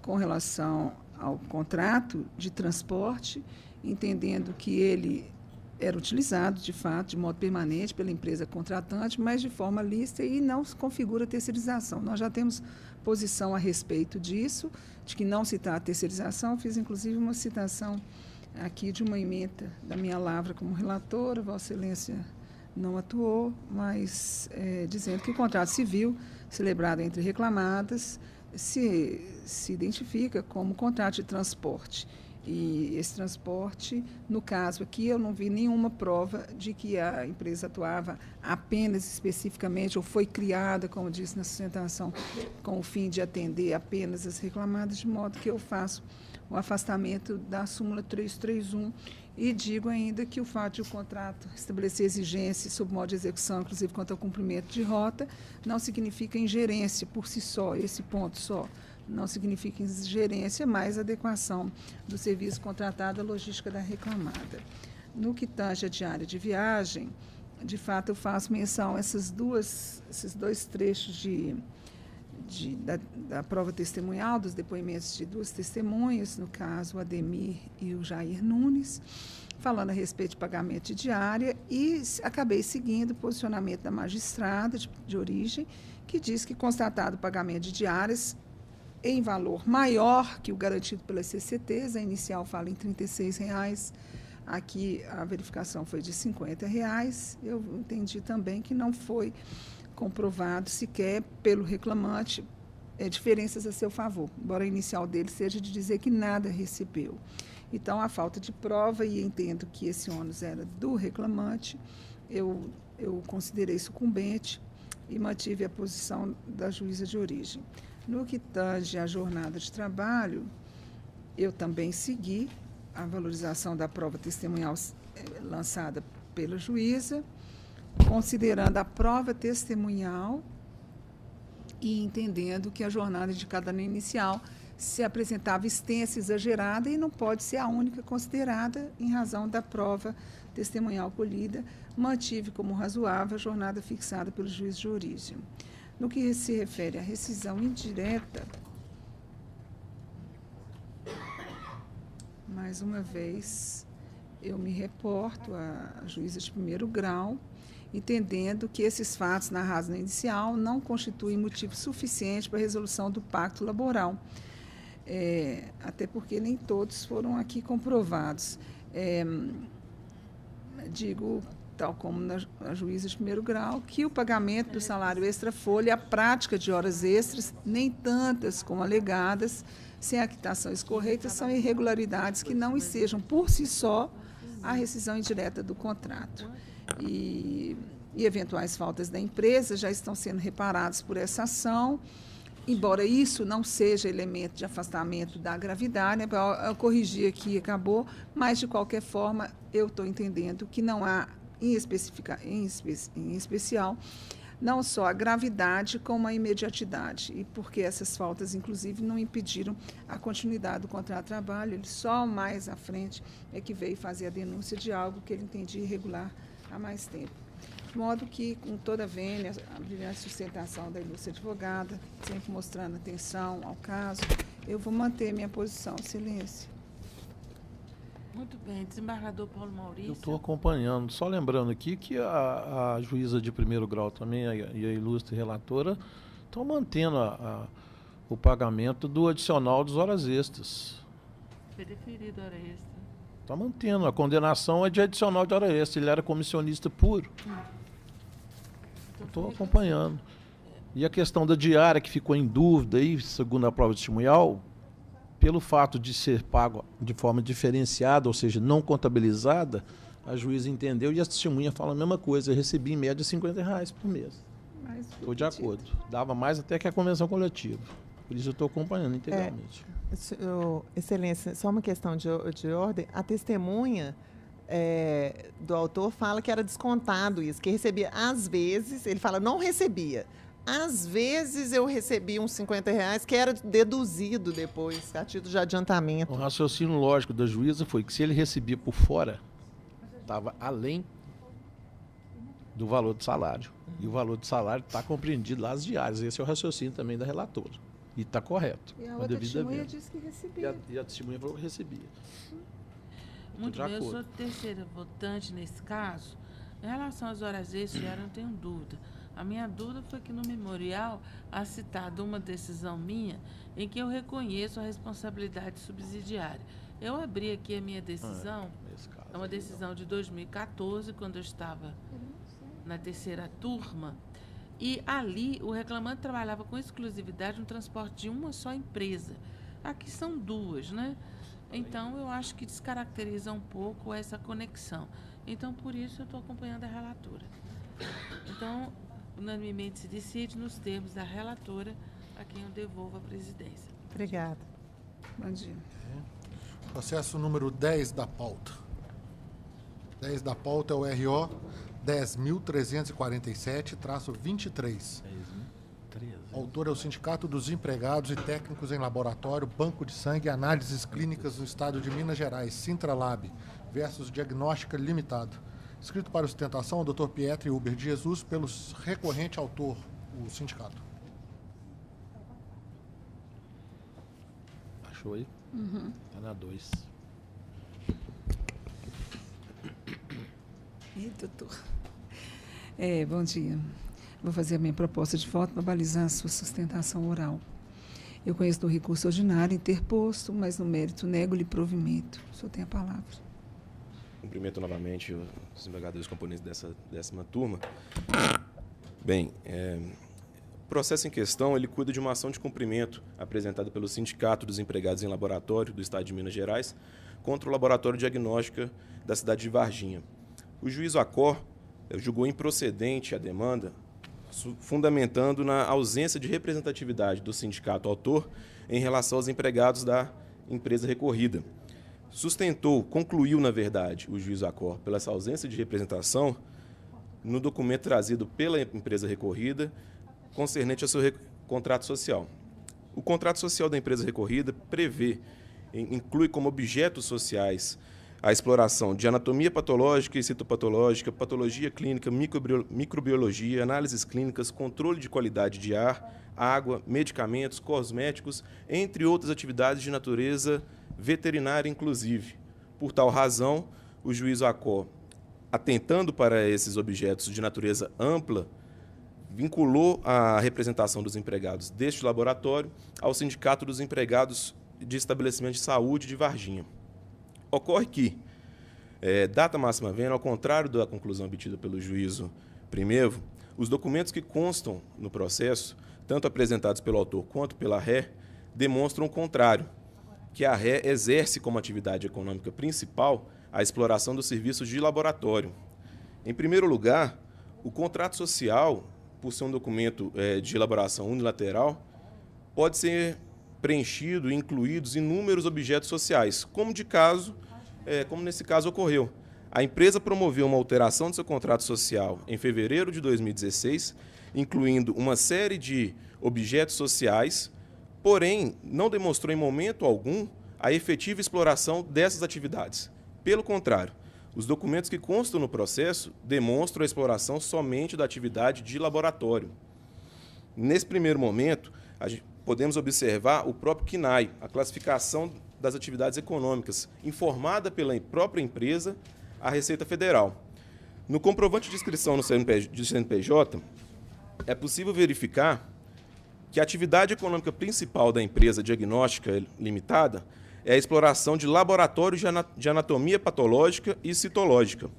[SPEAKER 1] com relação ao contrato de transporte, entendendo que ele era utilizado, de fato, de modo permanente pela empresa contratante, mas de forma lícita e não se configura terceirização. Nós já temos posição a respeito disso, de que não se trata de terceirização. Fiz, inclusive, uma citação aqui de uma ementa da minha lavra como relatora. Vossa Excelência não atuou, mas dizendo que o contrato civil celebrado entre reclamadas se identifica como contrato de transporte. E esse transporte, no caso aqui, eu não vi nenhuma prova de que a empresa atuava apenas especificamente, ou foi criada, como disse na sustentação, com o fim de atender apenas as reclamadas, de modo que eu faço o afastamento da súmula 331 e digo ainda que o fato de o contrato estabelecer exigências sob modo de execução, inclusive quanto ao cumprimento de rota, não significa ingerência por si só, esse ponto só. Não significa ingerência, mas adequação do serviço contratado à logística da reclamada. No que tange a diária de viagem, de fato, eu faço menção a esses dois trechos da prova testemunhal, dos depoimentos de duas testemunhas, no caso, o Ademir e o Jair Nunes, falando a respeito de pagamento de diária, e acabei seguindo o posicionamento da magistrada de origem, que diz que, constatado o pagamento de diárias em valor maior que o garantido pelas CCTs, a inicial fala em R$ 36, aqui a verificação foi de R$ 50, eu entendi também que não foi comprovado sequer pelo reclamante diferenças a seu favor, embora a inicial dele seja de dizer que nada recebeu. Então, a falta de prova, e entendo que esse ônus era do reclamante, eu considerei sucumbente e mantive a posição da juíza de origem. No que tange a jornada de trabalho, eu também segui a valorização da prova testemunhal lançada pela juíza, considerando a prova testemunhal e entendendo que a jornada indicada na inicial se apresentava extensa, exagerada e não pode ser a única considerada em razão da prova testemunhal colhida, mantive como razoável a jornada fixada pelo juiz de origem. No que se refere à rescisão indireta, mais uma vez, eu me reporto à juíza de primeiro grau, entendendo que esses fatos narrados na inicial não constituem motivo suficiente para a resolução do pacto laboral, até porque nem todos foram aqui comprovados. Digo, tal como na juíza de primeiro grau, que o pagamento do salário extra-folha e a prática de horas extras, nem tantas como alegadas, sem a quitações corretas, são irregularidades que não ensejam por si só a rescisão indireta do contrato. E eventuais faltas da empresa já estão sendo reparadas por essa ação, embora isso não seja elemento de afastamento da gravidade, né, eu corrigi aqui, acabou, mas, de qualquer forma, eu estou entendendo que não há, em especial, não só a gravidade, como a imediatidade, e porque essas faltas, inclusive, não impediram a continuidade do contrato de trabalho, ele só mais à frente é que veio fazer a denúncia de algo que ele entendia irregular há mais tempo. De modo que, com toda a vênia, a brilhante sustentação da ilustre advogada, sempre mostrando atenção ao caso, eu vou manter minha posição. Silêncio.
[SPEAKER 2] Muito bem. Desembargador Paulo Maurício.
[SPEAKER 5] Eu estou acompanhando. Só lembrando aqui que a juíza de primeiro grau também e a ilustre relatora estão mantendo o pagamento do adicional das horas extras.
[SPEAKER 2] Foi deferido hora extra.
[SPEAKER 5] Está mantendo. A condenação é de adicional de hora extra. Ele era comissionista puro. Estou acompanhando. E a questão da diária, que ficou em dúvida, aí, segundo a prova testemunhal, pelo fato de ser pago de forma diferenciada, ou seja, não contabilizada, a juíza entendeu e a testemunha fala a mesma coisa. Eu recebi em média R$50 por mês. Estou de acordo. Dava mais até que a convenção coletiva. Por isso eu estou acompanhando integralmente.
[SPEAKER 12] Excelência, só uma questão de ordem. A testemunha do autor fala que era descontado isso, que recebia às vezes, ele fala, não recebia. Às vezes eu recebi uns R$50 que era deduzido depois, a título de adiantamento.
[SPEAKER 5] O raciocínio lógico da juíza foi que se ele recebia por fora, estava além do valor do salário. E o valor do salário está compreendido lá as diárias. Esse é o raciocínio também da relatora. E está correto.
[SPEAKER 1] E a outra testemunha disse que recebia.
[SPEAKER 5] E a testemunha falou que recebia.
[SPEAKER 2] Muito bem, eu sou terceira votante nesse caso. Em relação às horas extras, eu não tenho dúvida. A minha dúvida foi que no memorial há citado uma decisão minha em que eu reconheço a responsabilidade subsidiária. Eu abri aqui a minha decisão, é uma decisão de 2014, quando eu estava na terceira turma, e ali o reclamante trabalhava com exclusividade no transporte de uma só empresa. Aqui são duas, né? Então, eu acho que descaracteriza um pouco essa conexão. Então, por isso, eu estou acompanhando a relatora. Então, unanimemente se decide nos termos da relatora, a quem eu devolvo a presidência.
[SPEAKER 12] Obrigada.
[SPEAKER 1] Bom dia.
[SPEAKER 4] Processo número 10 da pauta. 10 da pauta é o RO 10.347-23. Autor é o Sindicato dos Empregados e Técnicos em Laboratório, Banco de Sangue e Análises Clínicas no Estado de Minas Gerais, Sintralab, versus Diagnóstica Limitado. Escrito para ostentação, o Dr. Pietri Uber de Jesus, pelo recorrente autor, o sindicato.
[SPEAKER 5] Achou aí? Está na 2.
[SPEAKER 1] E doutor? Bom dia. Vou fazer a minha proposta de voto para balizar a sua sustentação oral. Eu conheço do recurso ordinário interposto, mas no mérito nego-lhe provimento. O senhor tem a palavra.
[SPEAKER 6] Cumprimento novamente os desembargadores componentes dessa 10ª turma. Bem, o processo em questão, ele cuida de uma ação de cumprimento apresentada pelo Sindicato dos Empregados em Laboratório do Estado de Minas Gerais contra o Laboratório Diagnóstica da cidade de Varginha. O juiz Acor julgou improcedente a demanda, fundamentando na ausência de representatividade do sindicato autor em relação aos empregados da empresa recorrida. Concluiu, na verdade, o juiz Acor, pela essa ausência de representação, no documento trazido pela empresa recorrida, concernente ao seu contrato social. O contrato social da empresa recorrida inclui como objetos sociais a exploração de anatomia patológica e citopatológica, patologia clínica, microbiologia, análises clínicas, controle de qualidade de ar, água, medicamentos, cosméticos, entre outras atividades de natureza veterinária, inclusive. Por tal razão, o juiz ACO, atentando para esses objetos de natureza ampla, vinculou a representação dos empregados deste laboratório ao Sindicato dos Empregados de Estabelecimento de Saúde de Varginha. Ocorre que, data máxima vendo, ao contrário da conclusão obtida pelo juízo Primevo, os documentos que constam no processo, tanto apresentados pelo autor quanto pela ré, demonstram o contrário, que a ré exerce como atividade econômica principal a exploração dos serviços de laboratório. Em primeiro lugar, o contrato social, por ser um documento de elaboração unilateral, pode ser preenchido e incluídos inúmeros objetos sociais, como nesse caso ocorreu. A empresa promoveu uma alteração de seu contrato social em fevereiro de 2016, incluindo uma série de objetos sociais, porém não demonstrou em momento algum a efetiva exploração dessas atividades. Pelo contrário, os documentos que constam no processo demonstram a exploração somente da atividade de laboratório. Nesse primeiro momento, podemos observar o próprio CNAE, a classificação das atividades econômicas, informada pela própria empresa à Receita Federal. No comprovante de inscrição no CNPJ, é possível verificar que a atividade econômica principal da empresa diagnóstica limitada é a exploração de laboratórios de anatomia patológica e citológica,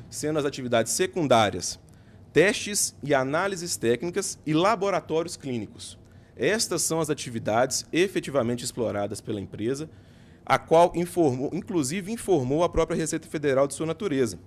[SPEAKER 6] sendo as atividades secundárias testes e análises técnicas e laboratórios clínicos. Estas são as atividades efetivamente exploradas pela empresa, a qual inclusive informou a própria Receita Federal de sua natureza.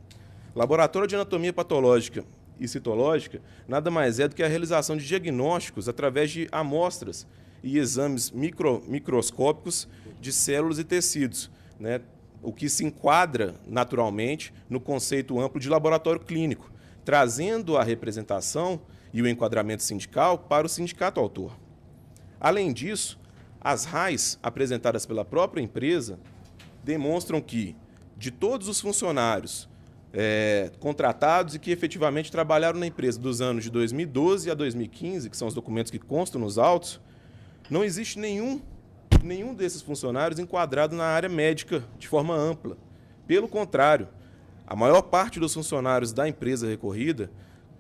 [SPEAKER 6] Laboratório de anatomia patológica e citológica nada mais é do que a realização de diagnósticos através de amostras e exames microscópicos de células e tecidos, né? O que se enquadra naturalmente no conceito amplo de laboratório clínico, trazendo a representação e o enquadramento sindical para o sindicato autor. Além disso, as RAIs apresentadas pela própria empresa demonstram que, de todos os funcionários contratados e que efetivamente trabalharam na empresa dos anos de 2012 a 2015, que são os documentos que constam nos autos, não existe nenhum desses funcionários enquadrado na área médica de forma ampla. Pelo contrário, a maior parte dos funcionários da empresa recorrida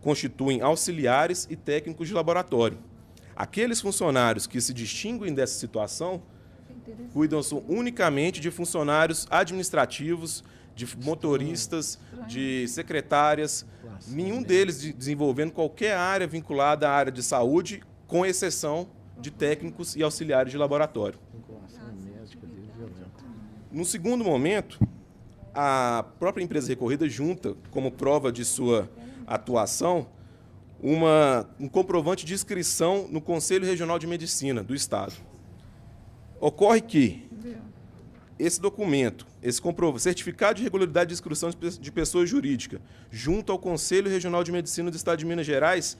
[SPEAKER 6] constituem auxiliares e técnicos de laboratório. Aqueles funcionários que se distinguem dessa situação cuidam-se unicamente de funcionários administrativos, de motoristas, de secretárias, nenhum deles desenvolvendo qualquer área vinculada à área de saúde, com exceção de técnicos e auxiliares de laboratório. No segundo momento, a própria empresa recorrida junta, como prova de sua atuação, um comprovante de inscrição no Conselho Regional de Medicina do Estado. Ocorre que esse documento, certificado de regularidade de inscrição de pessoa jurídica, junto ao Conselho Regional de Medicina do Estado de Minas Gerais,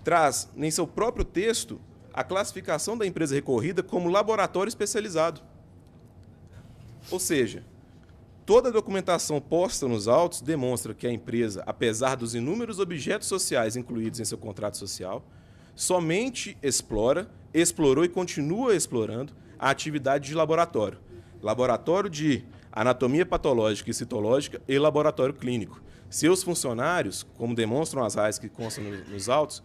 [SPEAKER 6] traz, em seu próprio texto, a classificação da empresa recorrida como laboratório especializado. Ou seja, toda a documentação posta nos autos demonstra que a empresa, apesar dos inúmeros objetos sociais incluídos em seu contrato social, somente explorou e continua explorando a atividade de laboratório. Laboratório de anatomia patológica e citológica e laboratório clínico. Seus funcionários, como demonstram as RAIs que constam nos autos,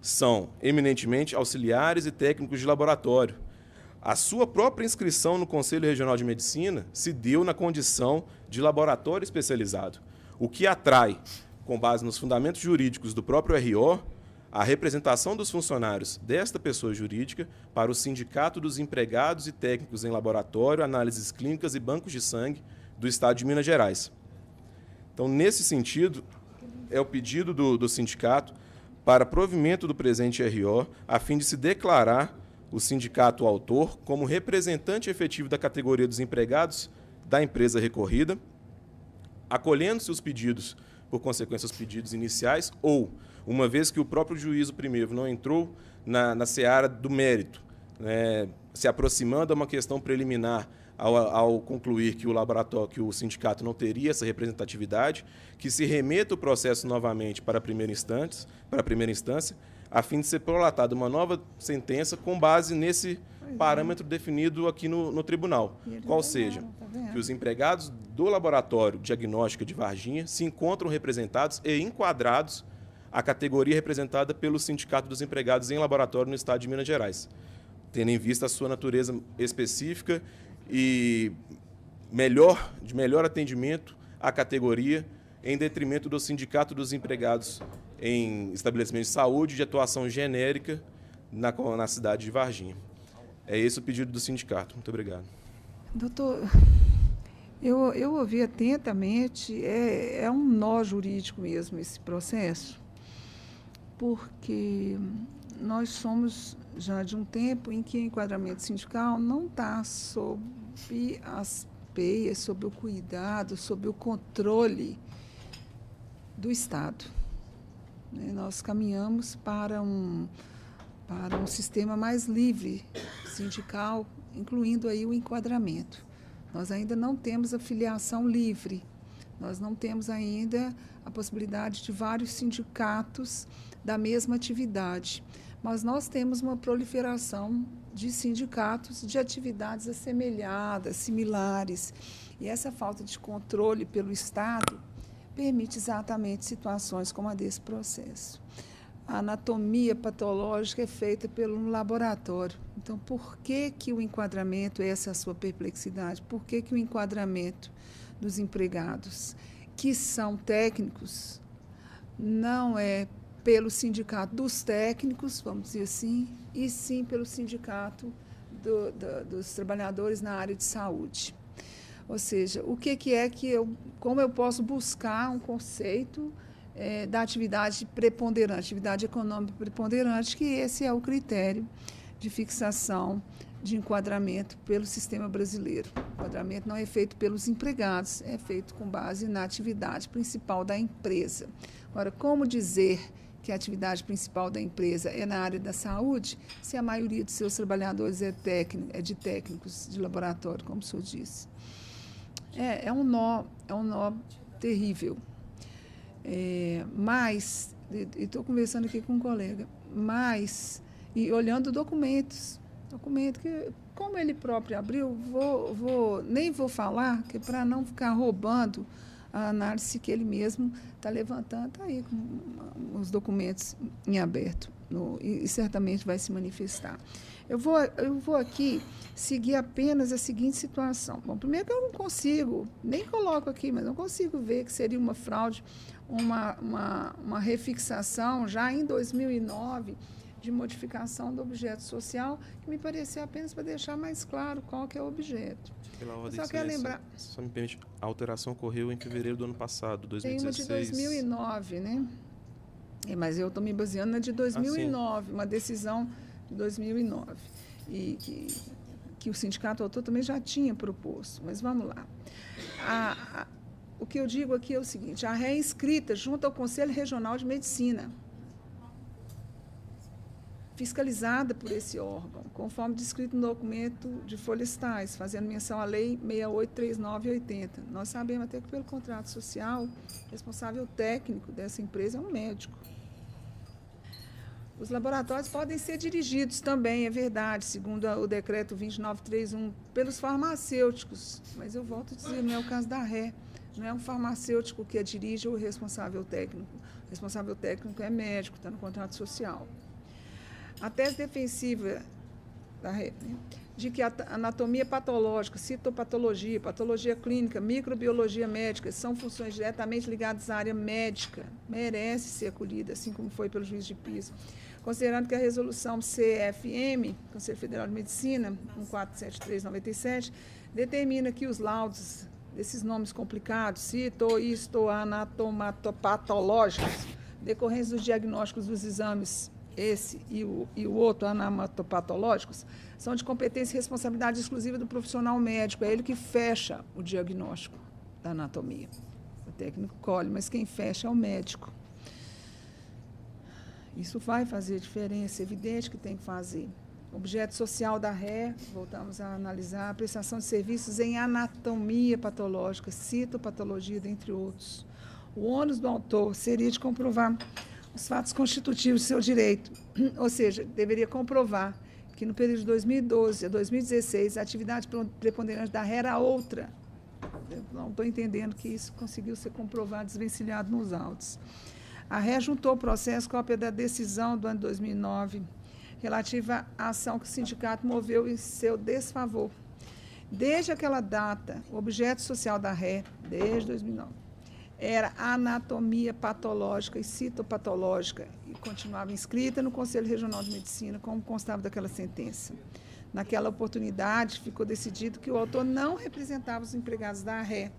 [SPEAKER 6] são eminentemente auxiliares e técnicos de laboratório. A sua própria inscrição no Conselho Regional de Medicina se deu na condição de laboratório especializado, o que atrai, com base nos fundamentos jurídicos do próprio RO, a representação dos funcionários desta pessoa jurídica para o Sindicato dos Empregados e Técnicos em Laboratório, Análises Clínicas e Bancos de Sangue do Estado de Minas Gerais. Então, nesse sentido, é o pedido do sindicato para provimento do presente RO, a fim de se declarar o sindicato autor como representante efetivo da categoria dos empregados da empresa recorrida, acolhendo-se os pedidos, por consequência, os pedidos iniciais, ou, uma vez que o próprio juízo primeiro não entrou na seara do mérito se aproximando a uma questão preliminar ao concluir que o laboratório, que o sindicato não teria essa representatividade, que se remeta o processo novamente para a primeira instância, a fim de ser prolatada uma nova sentença com base nesse parâmetro definido aqui no tribunal, qual seja, que os empregados do laboratório diagnóstico de Varginha se encontram representados e enquadrados à categoria representada pelo Sindicato dos Empregados em Laboratório no Estado de Minas Gerais, tendo em vista a sua natureza específica e de melhor atendimento à categoria, em detrimento do Sindicato dos Empregados em Estabelecimentos de Saúde de atuação genérica na cidade de Varginha. É esse o pedido do sindicato. Muito obrigado.
[SPEAKER 1] Doutor, eu ouvi atentamente, é um nó jurídico mesmo esse processo, porque nós somos já de um tempo em que o enquadramento sindical não está sob as peias, sob o cuidado, sob o controle do Estado. Nós caminhamos para um sistema mais livre sindical, incluindo aí o enquadramento. Nós ainda não temos a filiação livre, nós não temos ainda a possibilidade de vários sindicatos da mesma atividade, mas nós temos uma proliferação de sindicatos de atividades assemelhadas, similares, e essa falta de controle pelo Estado permite exatamente situações como a desse processo. A anatomia patológica é feita pelo laboratório. Então, por que o enquadramento, essa é a sua perplexidade, por que o enquadramento dos empregados, que são técnicos, não é pelo sindicato dos técnicos, vamos dizer assim, e sim pelo sindicato dos trabalhadores na área de saúde? Ou seja, o que é como eu posso buscar um conceito da atividade preponderante, atividade econômica preponderante, que esse é o critério de fixação de enquadramento pelo sistema brasileiro. O enquadramento não é feito pelos empregados, é feito com base na atividade principal da empresa. Agora, como dizer que a atividade principal da empresa é na área da saúde, se a maioria de seus trabalhadores é de técnicos de laboratório, como o senhor disse? É um nó terrível. Mas, estou conversando aqui com um colega, e olhando documento que, como ele próprio abriu, nem vou falar, que para não ficar roubando a análise que ele mesmo está levantando, está aí com os documentos em aberto, e certamente vai se manifestar. Eu vou aqui seguir apenas a seguinte situação. Bom, primeiro que eu não consigo, nem coloco aqui, mas não consigo ver que seria uma fraude, uma refixação já em 2009 de modificação do objeto social, que me parecia apenas para deixar mais claro qual que é o objeto.
[SPEAKER 6] Pela ordem, só quero lembrar. Só me permite, a alteração ocorreu em fevereiro do ano passado, 2016. Tem uma de 2009,
[SPEAKER 1] né? Mas eu estou me baseando na de 2009, uma decisão de 2009, e que o sindicato autor também já tinha proposto. Mas vamos lá. O que eu digo aqui é o seguinte: a RE é inscrita junto ao Conselho Regional de Medicina, fiscalizada por esse órgão, conforme descrito no documento de folhas tais, fazendo menção à Lei 683980. Nós sabemos até que, pelo contrato social, o responsável técnico dessa empresa é um médico. Os laboratórios podem ser dirigidos também, é verdade, segundo o decreto 29931, pelos farmacêuticos, mas eu volto a dizer, não é o caso da RE. Não é um farmacêutico que dirige o responsável técnico. O responsável técnico é médico, está no contrato social. A tese defensiva da RE, de que a anatomia patológica, citopatologia, patologia clínica, microbiologia médica são funções diretamente ligadas à área médica, merece ser acolhida, assim como foi pelo juiz de piso. Considerando que a resolução CFM, Conselho Federal de Medicina, 1473/97, determina que os laudos desses nomes complicados, anatomatopatológicos, decorrentes dos diagnósticos dos exames, esse e o outro, anamatopatológicos, são de competência e responsabilidade exclusiva do profissional médico. É ele que fecha o diagnóstico da anatomia. O técnico colhe, mas quem fecha é o médico. Isso vai fazer diferença, é evidente que tem que fazer. Objeto social da RE, voltamos a analisar, a prestação de serviços em anatomia patológica, citopatologia, dentre outros. O ônus do autor seria de comprovar os fatos constitutivos de seu direito, ou seja, deveria comprovar que no período de 2012 a 2016 a atividade preponderante da RE era outra. Eu não estou entendendo que isso conseguiu ser comprovado, desvencilhado nos autos. A RE juntou o processo cópia da decisão do ano 2009, relativa à ação que o sindicato moveu em seu desfavor. Desde aquela data, o objeto social da RE, desde 2009, era anatomia patológica e citopatológica, e continuava inscrita no Conselho Regional de Medicina, como constava daquela sentença. Naquela oportunidade, ficou decidido que o autor não representava os empregados da RE,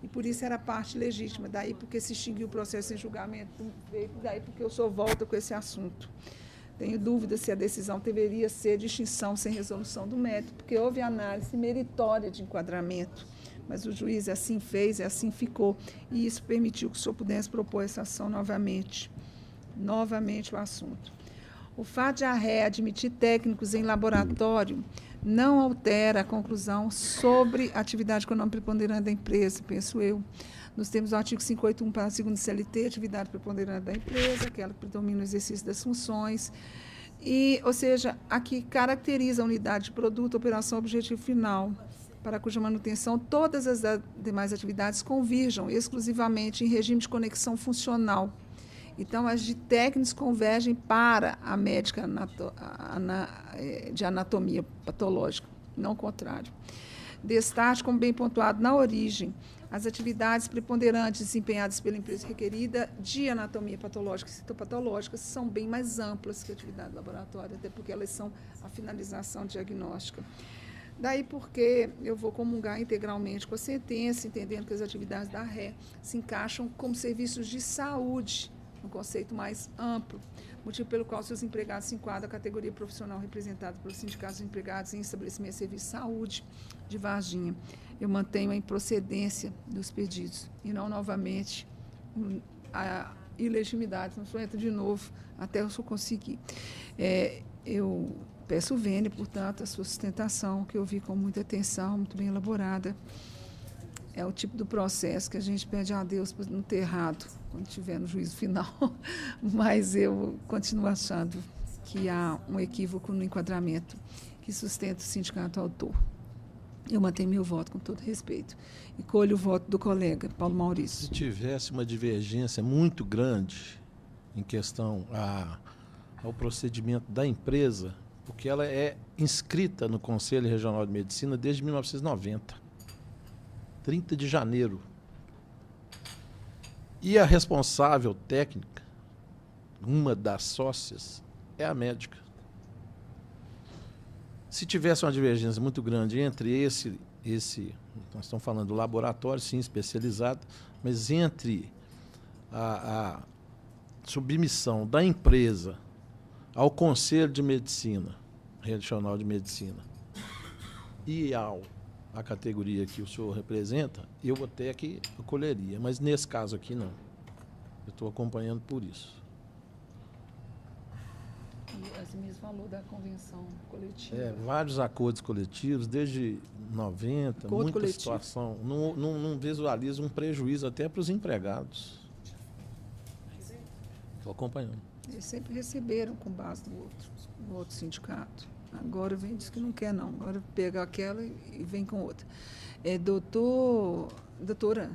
[SPEAKER 1] e por isso era parte legítima, daí porque se extinguiu o processo em julgamento, daí porque eu sou volta com esse assunto. Tenho dúvida se a decisão deveria ser de extinção sem resolução do mérito, porque houve análise meritória de enquadramento, mas o juiz assim fez e assim ficou, e isso permitiu que o senhor pudesse propor essa ação novamente o assunto. O fato de a RE admitir técnicos em laboratório não altera a conclusão sobre a atividade econômica preponderante da empresa, penso eu. Nós temos o artigo 581, parágrafo 2º CLT, atividade preponderante da empresa, aquela que predomina no exercício das funções, ou seja, aqui caracteriza a unidade de produto, operação, objetivo final, para cuja manutenção todas as demais atividades convirjam exclusivamente em regime de conexão funcional. Então, as de técnicos convergem para a médica de anatomia patológica, não o contrário. Destaque, como bem pontuado na origem, as atividades preponderantes desempenhadas pela empresa requerida de anatomia patológica e citopatológica são bem mais amplas que a atividade laboratória, até porque elas são a finalização diagnóstica. Daí porque eu vou comungar integralmente com a sentença, entendendo que as atividades da RE se encaixam como serviços de saúde, um conceito mais amplo, motivo pelo qual seus empregados se enquadram à categoria profissional representada pelos sindicatos de empregados em estabelecimento de serviço de saúde de Varginha. Eu mantenho a improcedência dos pedidos e não novamente a ilegitimidade. Não sou entra de novo até eu só conseguir. Eu peço vênia, portanto, a sua sustentação, que eu vi com muita atenção, muito bem elaborada. É o tipo do processo que a gente pede a Deus para não ter errado quando estiver no juízo final, mas eu continuo achando que há um equívoco no enquadramento que sustenta o sindicato autor. Eu mantenho meu voto com todo respeito e colho o voto do colega Paulo Maurício.
[SPEAKER 5] Se tivesse uma divergência muito grande em questão ao procedimento da empresa, porque ela é inscrita no Conselho Regional de Medicina desde 1990, 30 de janeiro. E a responsável técnica, uma das sócias, é a médica. Se tivesse uma divergência muito grande entre esse nós estamos falando do laboratório, sim, especializado, mas entre a submissão da empresa ao Conselho de Medicina, Regional de Medicina, e a categoria que o senhor representa, eu até que acolheria, mas nesse caso aqui não. Eu estou acompanhando por isso.
[SPEAKER 1] E assim mesmo falou da convenção coletiva.
[SPEAKER 5] Vários acordos coletivos, desde 90,
[SPEAKER 1] Acordo
[SPEAKER 5] muita
[SPEAKER 1] coletivo.
[SPEAKER 5] situação. Não visualiza um prejuízo até para os empregados. Estou acompanhando.
[SPEAKER 1] Eles sempre receberam com base no outro sindicato. Agora vem diz que não quer, não. Agora pega aquela e vem com outra. Doutora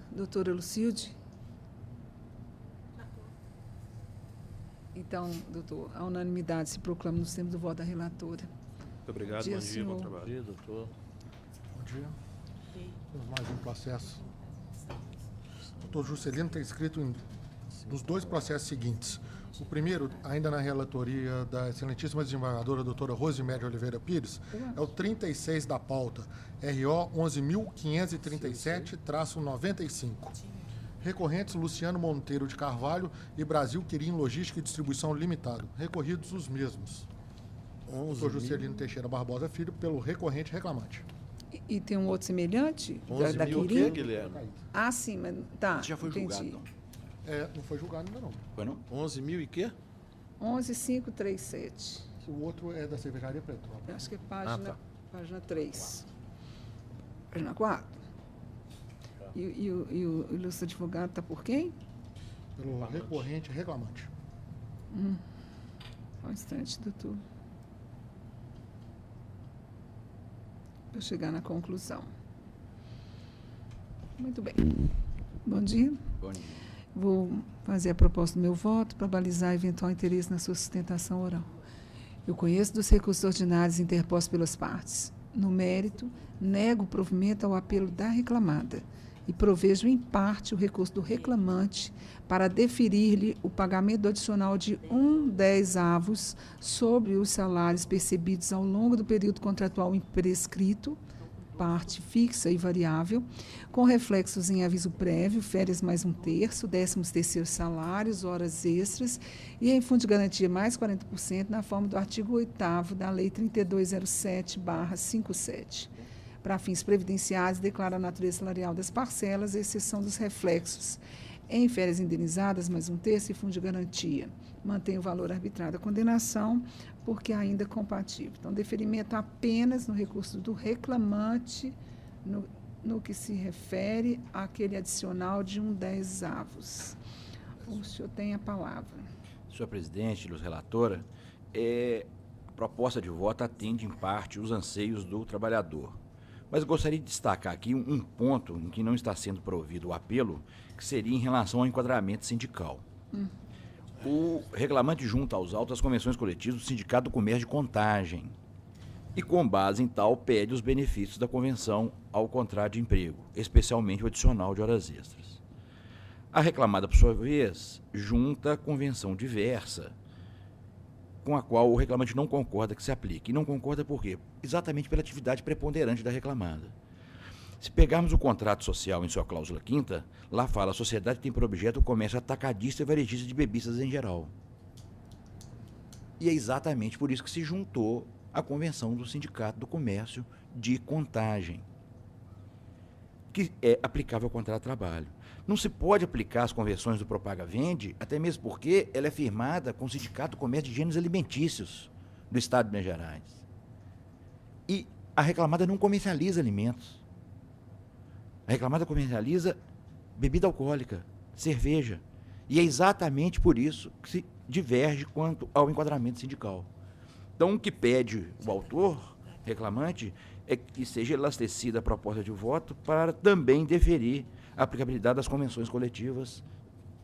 [SPEAKER 1] Lucilde? Então, doutor, a unanimidade se proclama nos termos do voto da relatora.
[SPEAKER 6] Muito obrigado, bom dia, bom trabalho.
[SPEAKER 5] Bom dia, doutor.
[SPEAKER 4] Bom dia. Temos mais um processo. O doutor Juscelino tem escrito nos dois processos seguintes. O primeiro, ainda na relatoria da excelentíssima desembargadora doutora Rosimédia Oliveira Pires, é o 36 da pauta, RO 11.537-95. Recorrentes Luciano Monteiro de Carvalho e Brasil Quirim Logística e Distribuição Limitado. Recorridos os mesmos. Doutor Juscelino Teixeira Barbosa Filho, pelo recorrente reclamante.
[SPEAKER 1] E tem um outro semelhante?
[SPEAKER 5] 11
[SPEAKER 1] da
[SPEAKER 5] mil o quê, Guilherme?
[SPEAKER 1] Ah, sim, mas tá.
[SPEAKER 13] Já foi julgado,
[SPEAKER 1] entendi.
[SPEAKER 13] então.
[SPEAKER 4] Não foi julgado ainda não.
[SPEAKER 13] Foi não?
[SPEAKER 5] 11 mil e quê?
[SPEAKER 1] 11.537.
[SPEAKER 4] O outro é da Cervejaria Petrópolis.
[SPEAKER 1] Eu acho que é página 3. Página 4. E o ilustre advogado está por quem?
[SPEAKER 4] Pelo recorrente reclamante.
[SPEAKER 1] Só um instante, doutor. Para chegar na conclusão. Muito bem. Bom dia.
[SPEAKER 13] Bom dia.
[SPEAKER 1] Vou fazer a proposta do meu voto para balizar eventual interesse na sua sustentação oral. Eu conheço dos recursos ordinários interpostos pelas partes. No mérito, nego o provimento ao apelo da reclamada e provejo em parte o recurso do reclamante para deferir-lhe o pagamento do adicional de 1/10 sobre os salários percebidos ao longo do período contratual prescrito, parte fixa e variável, com reflexos em aviso prévio, férias mais 1/3, 13º salários, horas extras e em fundo de garantia mais 40% na forma do artigo 8º da Lei 3207/57. Para fins previdenciários, declara a natureza salarial das parcelas, à exceção dos reflexos em férias indenizadas mais 1/3 e fundo de garantia. Mantém o valor arbitrário da condenação, porque ainda é compatível. Então, deferimento apenas no recurso do reclamante, no que se refere àquele adicional de 1/10. O senhor tem a palavra.
[SPEAKER 13] Senhor presidente, ilustre relatora, a proposta de voto atende, em parte, os anseios do trabalhador. Mas eu gostaria de destacar aqui um ponto em que não está sendo provido o apelo, que seria em relação ao enquadramento sindical. O reclamante junta aos autos as convenções coletivas do Sindicato do Comércio de Contagem e, com base em tal, pede os benefícios da convenção ao contrato de emprego, especialmente o adicional de horas extras. A reclamada, por sua vez, junta a convenção diversa, com a qual o reclamante não concorda que se aplique. E não concorda por quê? Exatamente pela atividade preponderante da reclamada. Se pegarmos o contrato social em sua cláusula 5ª, lá fala: a sociedade tem por objeto o comércio atacadista e varejista de bebidas em geral. E é exatamente por isso que se juntou a convenção do Sindicato do Comércio de Contagem, que é aplicável ao contrato de trabalho. Não se pode aplicar as convenções do Propaga Vende, até mesmo porque ela é firmada com o Sindicato do Comércio de Gêneros Alimentícios do Estado de Minas Gerais. E a reclamada não comercializa alimentos. A reclamada comercializa bebida alcoólica, cerveja. E é exatamente por isso que se diverge quanto ao enquadramento sindical. Então, o que pede o autor, reclamante, é que seja elastecida a proposta de voto para também deferir a aplicabilidade das convenções coletivas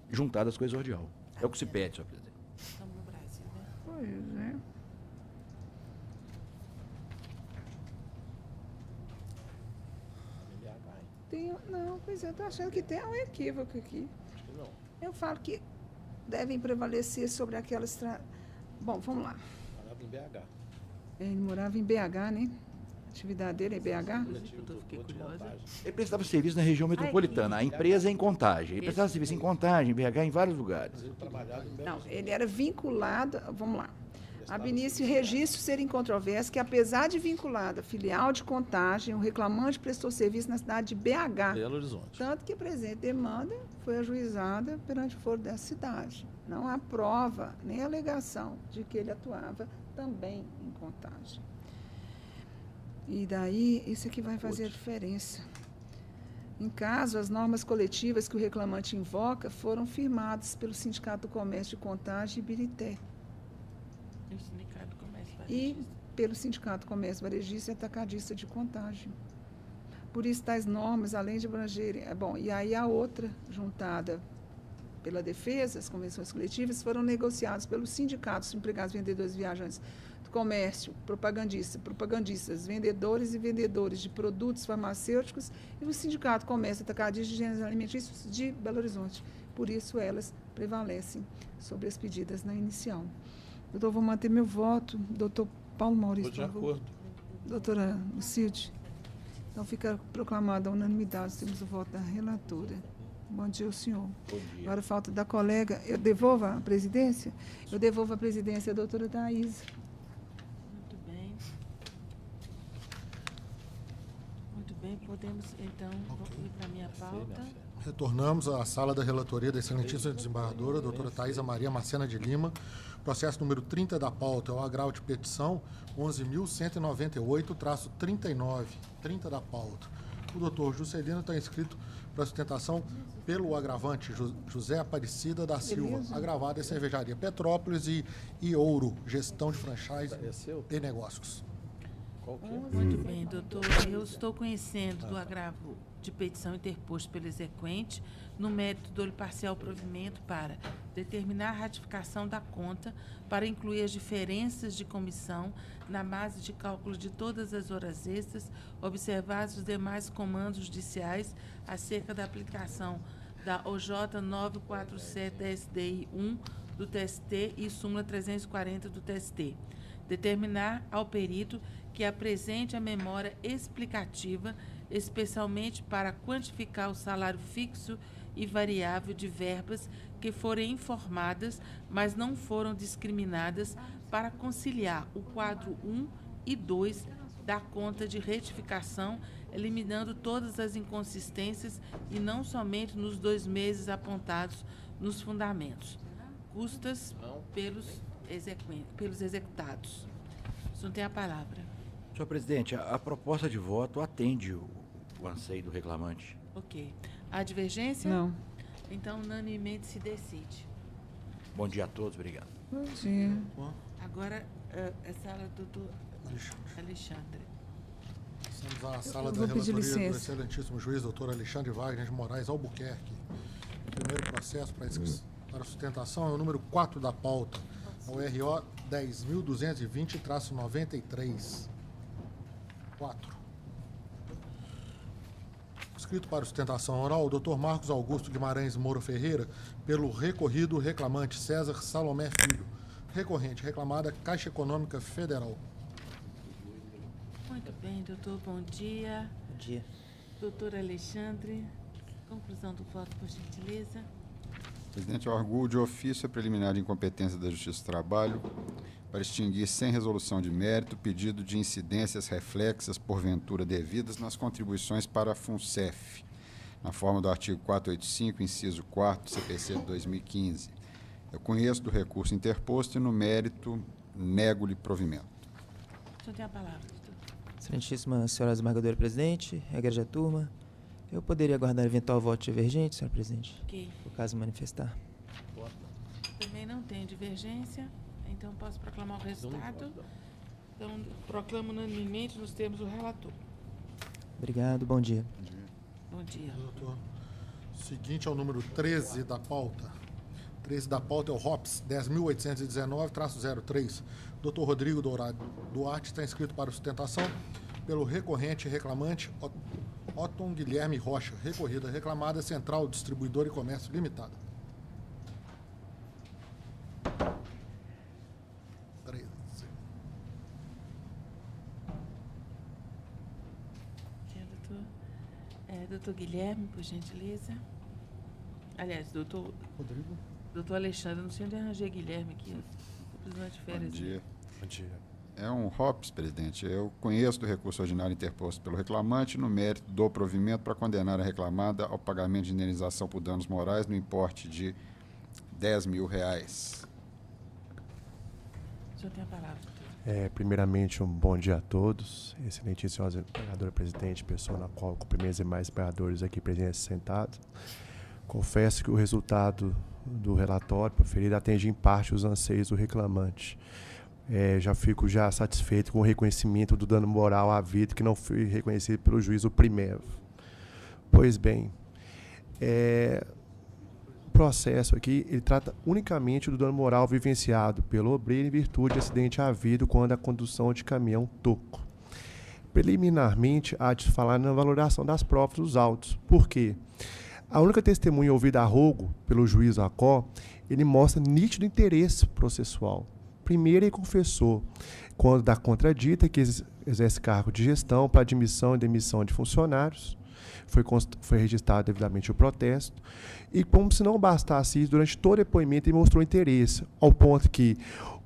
[SPEAKER 13] juntadas com o exordial. É o que se pede, senhor presidente.
[SPEAKER 2] Estamos no Brasil, né?
[SPEAKER 1] Pois é. Não, pois é, eu estou achando que tem um equívoco aqui.
[SPEAKER 5] Acho que não.
[SPEAKER 1] Eu falo que devem prevalecer sobre aquelas... Bom, vamos lá.
[SPEAKER 5] Morava em BH.
[SPEAKER 1] Ele morava em BH, né? A atividade dele é BH?
[SPEAKER 13] Ele prestava serviço na região metropolitana. A empresa é em Contagem. Ele prestava serviço em Contagem, em BH, em vários lugares.
[SPEAKER 1] Não, ele era vinculado... Vamos lá. Ab início, registro ser incontroverso que, apesar de vinculada à filial de Contagem, o reclamante prestou serviço na cidade de BH.
[SPEAKER 5] Belo Horizonte.
[SPEAKER 1] Tanto que a presente demanda foi ajuizada perante o foro dessa cidade. Não há prova, nem alegação de que ele atuava também em Contagem. E daí, isso aqui vai fazer a diferença. Em caso, as normas coletivas que o reclamante invoca foram firmadas pelo Sindicato do Comércio de Contagem e Ibirité. E pelo Sindicato do Comércio Varejista e Atacadista de Contagem. Por isso, tais normas, além de abrangerem... e aí a outra, juntada pela defesa, as convenções coletivas, foram negociadas pelos sindicatos, empregados, vendedores e viajantes do comércio, propagandistas, vendedores e vendedores de produtos farmacêuticos e o Sindicato do Comércio Atacadista de Gêneros Alimentícios de Belo Horizonte. Por isso, elas prevalecem sobre as pedidas na inicial. Doutor, vou manter meu voto. Doutor Paulo Maurício,
[SPEAKER 5] Estou de acordo.
[SPEAKER 1] Doutora Lucilde. Então, fica proclamada a unanimidade. Temos o voto da relatora. Bom dia ao senhor.
[SPEAKER 13] Bom dia.
[SPEAKER 1] Agora, falta da colega. Eu devolvo a presidência? Eu devolvo a presidência à doutora Thaís.
[SPEAKER 2] Muito bem. Muito bem, podemos... Podemos, então, ir para a minha pauta.
[SPEAKER 4] Retornamos à sala da relatoria da excelentíssima desembargadora, doutora Thaisa Maria Macena de Lima. Processo número 30 da pauta é o agravo de petição 11.198-39, 30 da pauta. O doutor Juscelino está inscrito para sustentação pelo agravante José Aparecida da Silva, agravado em Cervejaria Petrópolis e Ouro, gestão de franchise e negócios.
[SPEAKER 2] Muito bem, doutor. Eu estou conhecendo do agravo de petição interposto pelo exequente no mérito do parcial provimento para determinar a ratificação da conta para incluir as diferenças de comissão na base de cálculo de todas as horas extras, observados os demais comandos judiciais acerca da aplicação da OJ 947-SDI1 do TST e súmula 340 do TST. Determinar ao perito que apresente a memória explicativa, especialmente para quantificar o salário fixo e variável de verbas que forem informadas, mas não foram discriminadas, para conciliar o quadro 1 e 2 da conta de retificação, eliminando todas as inconsistências e não somente nos 2 meses apontados nos fundamentos. Custas pelos executados. O senhor tem a palavra.
[SPEAKER 13] Senhor presidente, a proposta de voto atende o anseio do reclamante.
[SPEAKER 2] Ok. Há divergência?
[SPEAKER 1] Não.
[SPEAKER 2] Então, unanimemente se decide.
[SPEAKER 13] Bom dia a todos, obrigado.
[SPEAKER 1] Bom dia.
[SPEAKER 2] Agora, a sala do doutor Alexandre.
[SPEAKER 4] Estamos à sala da relatoria do excelentíssimo juiz, doutor Alexandre Wagner de Moraes Albuquerque. O primeiro processo para sustentação é o número 4 da pauta, o RO 10.220-93. 4. Escrito para sustentação oral, o doutor Marcos Augusto Guimarães Moura Ferreira, pelo recorrido reclamante César Salomé Filho. Recorrente, reclamada Caixa Econômica Federal.
[SPEAKER 2] Muito bem, doutor, bom dia.
[SPEAKER 14] Bom dia.
[SPEAKER 2] Doutor Alexandre, conclusão do voto, por gentileza.
[SPEAKER 15] Presidente, eu arguo de ofício a preliminar de incompetência da Justiça do Trabalho para extinguir sem resolução de mérito pedido de incidências reflexas porventura devidas nas contribuições para a FUNCEF, na forma do artigo 485, inciso 4, CPC de 2015. Eu conheço do recurso interposto e, no mérito, nego-lhe provimento.
[SPEAKER 2] O senhor tem a palavra, doutor.
[SPEAKER 14] Excelentíssima senhora desembargadora presidente, regra da turma, eu poderia aguardar eventual voto divergente, senhora presidente?
[SPEAKER 2] Ok.
[SPEAKER 14] Por caso manifestar.
[SPEAKER 2] Também não tem divergência, então posso proclamar o resultado. Então, proclamo unanimemente nos termos do relator.
[SPEAKER 14] Obrigado, bom dia.
[SPEAKER 2] Bom dia.
[SPEAKER 4] Doutor. Seguinte é o número 13 da pauta. 13 da pauta é o ROPS 10.819-03. Doutor Rodrigo Duarte está inscrito para sustentação pelo recorrente reclamante Otton Guilherme Rocha. Recorrida reclamada Central Distribuidor e Comércio Limitada. 13.
[SPEAKER 2] Doutor Guilherme, por gentileza. Aliás, doutor...
[SPEAKER 4] Rodrigo.
[SPEAKER 2] Doutor Alexandre, não sei onde arranjei Guilherme aqui. Precisando de férias.
[SPEAKER 15] Bom dia. Bom dia. É um ROPS, presidente. Eu conheço do recurso ordinário interposto pelo reclamante no mérito do provimento para condenar a reclamada ao pagamento de indenização por danos morais no importe de R$10.000.
[SPEAKER 2] O senhor tem a palavra, doutor.
[SPEAKER 16] Primeiramente, um bom dia a todos. Excelentíssima desembargadora presidente, pessoa na qual cumprimento os demais desembargadores aqui presentes sentados. Confesso que o resultado do relatório proferido atende em parte os anseios do reclamante. Já fico satisfeito com o reconhecimento do dano moral havido que não foi reconhecido pelo juízo primeiro. Pois bem, o processo aqui ele trata unicamente do dano moral vivenciado pelo obreiro em virtude de acidente havido quando a condução de caminhão toco. Preliminarmente, há de falar na valoração das provas dos autos. Por quê? A única testemunha ouvida a rogo pelo juiz Acó, ele mostra nítido interesse processual. Primeiro, ele confessou, quando da contradita, que exerce cargo de gestão para admissão e demissão de funcionários. Foi registrado devidamente o protesto. E, como se não bastasse isso, durante todo o depoimento, ele mostrou interesse, ao ponto que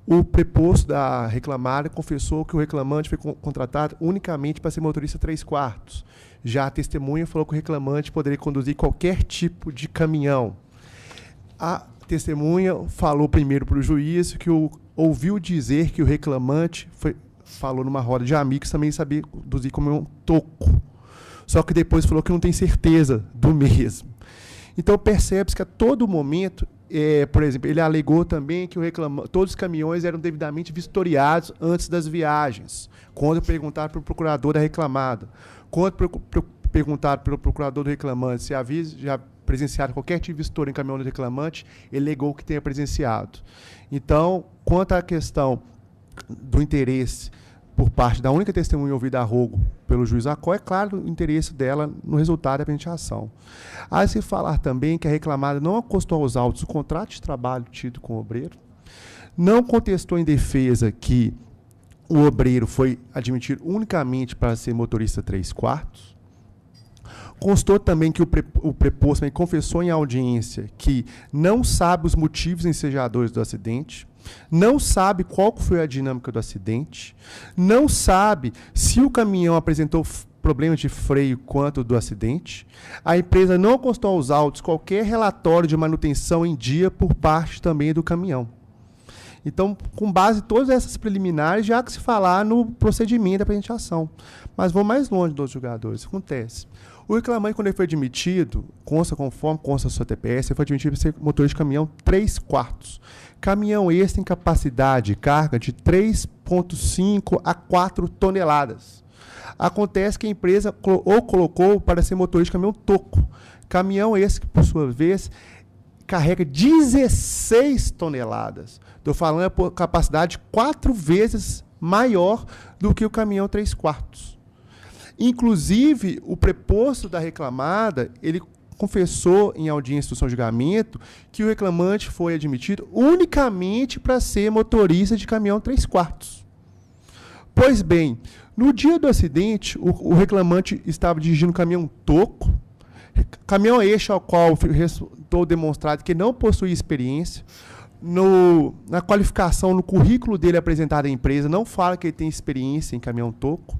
[SPEAKER 16] o preposto da reclamada confessou que o reclamante foi contratado unicamente para ser motorista 3/4. Já a testemunha falou que o reclamante poderia conduzir qualquer tipo de caminhão. A testemunha falou primeiro para o juiz que ouviu dizer que o reclamante falou numa roda de amigos, também sabia conduzir como um toco. Só que depois falou que não tem certeza do mesmo. Então, percebe-se que a todo momento, por exemplo, ele alegou também que todos os caminhões eram devidamente vistoriados antes das viagens, quando perguntaram para o procurador da reclamada. Quando perguntaram pelo procurador do reclamante se havia já presenciado qualquer tipo de vistoria em caminhão do reclamante, ele alegou que tenha presenciado. Então, quanto à questão do interesse por parte da única testemunha ouvida a rogo pelo juiz Acó, é claro o interesse dela no resultado da presente ação. Há de se falar também que a reclamada não acostou aos autos o contrato de trabalho tido com o obreiro, não contestou em defesa que o obreiro foi admitido unicamente para ser motorista 3/4, constou também que o preposto também confessou em audiência que não sabe os motivos ensejadores do acidente, não sabe qual foi a dinâmica do acidente, não sabe se o caminhão apresentou problemas de freio quanto do acidente. A empresa não constou aos autos qualquer relatório de manutenção em dia por parte também do caminhão. Então, com base em todas essas preliminares, já que se falar no procedimento da presente ação. Mas vou mais longe dos julgadores. Acontece. O reclamante, quando ele foi admitido, conforme consta a sua TPS, ele foi admitido para ser motorista de caminhão 3/4. Caminhão esse tem capacidade de carga de 3,5 a 4 toneladas. Acontece que a empresa o colocou para ser motorista de caminhão toco. Caminhão esse que, por sua vez, carrega 16 toneladas. Estou falando por capacidade 4 vezes maior do que o caminhão 3/4. Inclusive, o preposto da reclamada, ele confessou em audiência de instrução de julgamento que o reclamante foi admitido unicamente para ser motorista de caminhão 3/4. Pois bem, no dia do acidente, o reclamante estava dirigindo um caminhão toco, caminhão este ao qual resultou demonstrado que não possuía experiência. Na qualificação, no currículo dele apresentado à empresa, não fala que ele tem experiência em caminhão toco.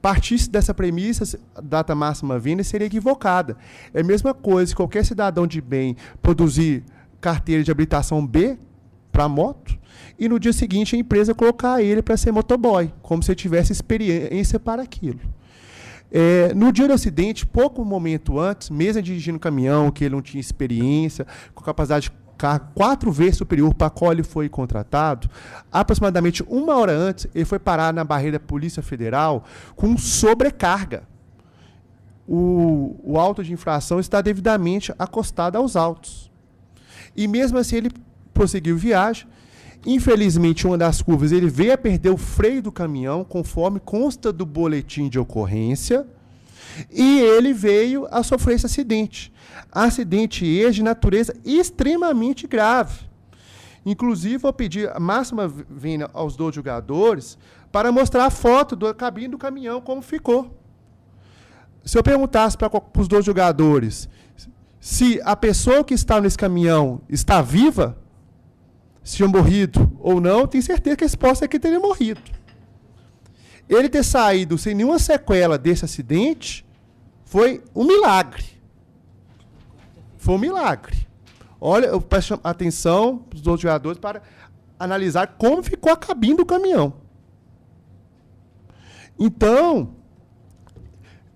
[SPEAKER 16] Partisse dessa premissa, a data máxima vinda seria equivocada. É a mesma coisa se qualquer cidadão de bem produzir carteira de habilitação B para moto e no dia seguinte a empresa colocar ele para ser motoboy, como se ele tivesse experiência para aquilo. No dia do acidente, pouco momento antes, mesmo dirigindo caminhão, que ele não tinha experiência, com capacidade de carga 4 vezes superior para a qual ele foi contratado, aproximadamente 1 hora antes, ele foi parar na barreira da Polícia Federal com sobrecarga. O auto de infração está devidamente acostado aos autos. E mesmo assim ele prosseguiu viagem. Infelizmente, uma das curvas, ele veio a perder o freio do caminhão, conforme consta do boletim de ocorrência, e ele veio a sofrer esse acidente. Acidente esse de natureza extremamente grave. Inclusive, vou pedir a máxima vênia aos dois julgadores para mostrar a foto da cabine do caminhão, como ficou. Se eu perguntasse para os dois julgadores se a pessoa que está nesse caminhão está viva, se tinha morrido ou não, tenho certeza que a resposta é que teria morrido. Ele ter saído sem nenhuma sequela desse acidente foi um milagre. Foi um milagre. Olha, eu peço atenção dos outros jogadores para analisar como ficou a cabine do caminhão. Então,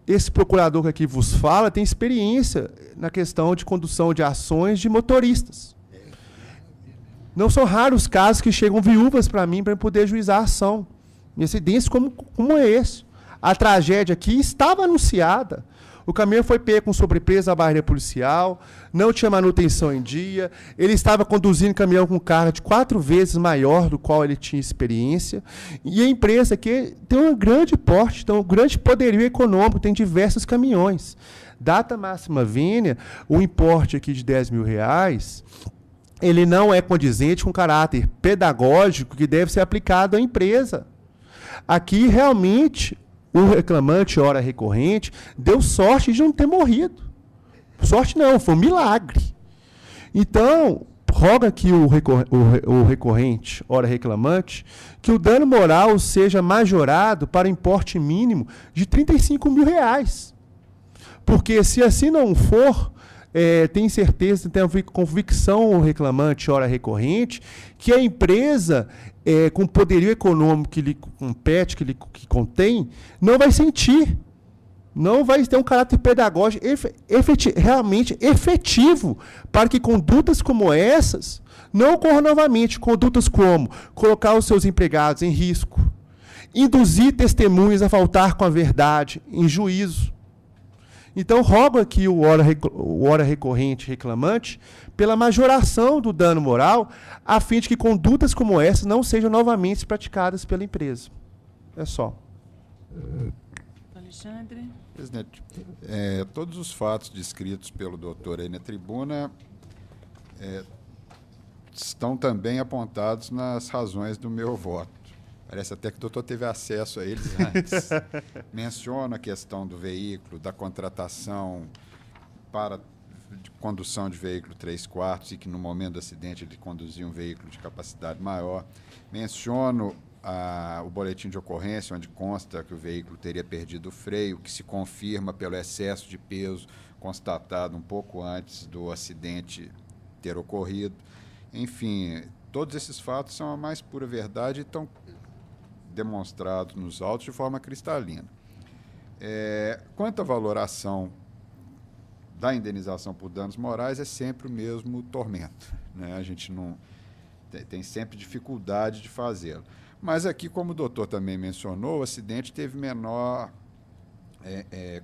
[SPEAKER 16] esse procurador que aqui vos fala tem experiência na questão de condução de ações de motoristas. Não são raros os casos que chegam viúvas para mim para poder juizar a ação. Em acidentes como é esse. A tragédia aqui estava anunciada. O caminhão foi pego com sobrepeso na barreira policial, não tinha manutenção em dia, ele estava conduzindo caminhão com carga de 4 vezes maior do qual ele tinha experiência, e a empresa aqui tem um grande porte, então um grande poderio econômico, tem diversos caminhões. Data máxima vênia, o importe aqui de R$10.000, ele não é condizente com caráter pedagógico que deve ser aplicado à empresa. Aqui, realmente, o reclamante, hora recorrente, deu sorte de não ter morrido. Sorte não, foi um milagre. Então, roga aqui o recorrente, ora reclamante, que o dano moral seja majorado para importe mínimo de R$35 mil. Porque, se assim não for, tem certeza, tem convicção o reclamante, ora recorrente, que a empresa, com o poderio econômico que lhe compete, que contém, não vai sentir. Não vai ter um caráter pedagógico realmente efetivo para que condutas como essas não ocorram novamente. Condutas como colocar os seus empregados em risco, induzir testemunhas a faltar com a verdade em juízo. Então, rogo aqui o ora recorrente reclamante pela majoração do dano moral, a fim de que condutas como essas não sejam novamente praticadas pela empresa. É só.
[SPEAKER 2] Alexandre.
[SPEAKER 15] Presidente, todos os fatos descritos pelo doutor aí na tribuna estão também apontados nas razões do meu voto. Parece até que o doutor teve acesso a eles antes. Menciona a questão do veículo, da contratação para condução de veículo 3/4 e que no momento do acidente ele conduzia um veículo de capacidade maior. Menciono o boletim de ocorrência, onde consta que o veículo teria perdido o freio, que se confirma pelo excesso de peso constatado um pouco antes do acidente ter ocorrido. Enfim, todos esses fatos são a mais pura verdade e estão demonstrados nos autos de forma cristalina. Quanto à valoração da indenização por danos morais, é sempre o mesmo tormento, né? A gente não tem sempre dificuldade de fazê-lo. Mas aqui, como o doutor também mencionou, o acidente teve menor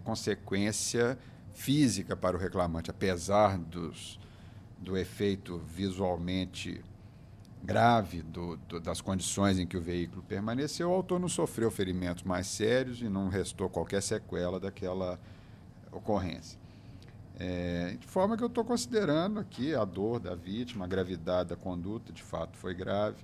[SPEAKER 15] consequência física para o reclamante, apesar do efeito visualmente grave das condições em que o veículo permaneceu. O autor não sofreu ferimentos mais sérios e não restou qualquer sequela daquela ocorrência. De forma que eu estou considerando aqui a dor da vítima, a gravidade da conduta, de fato foi grave.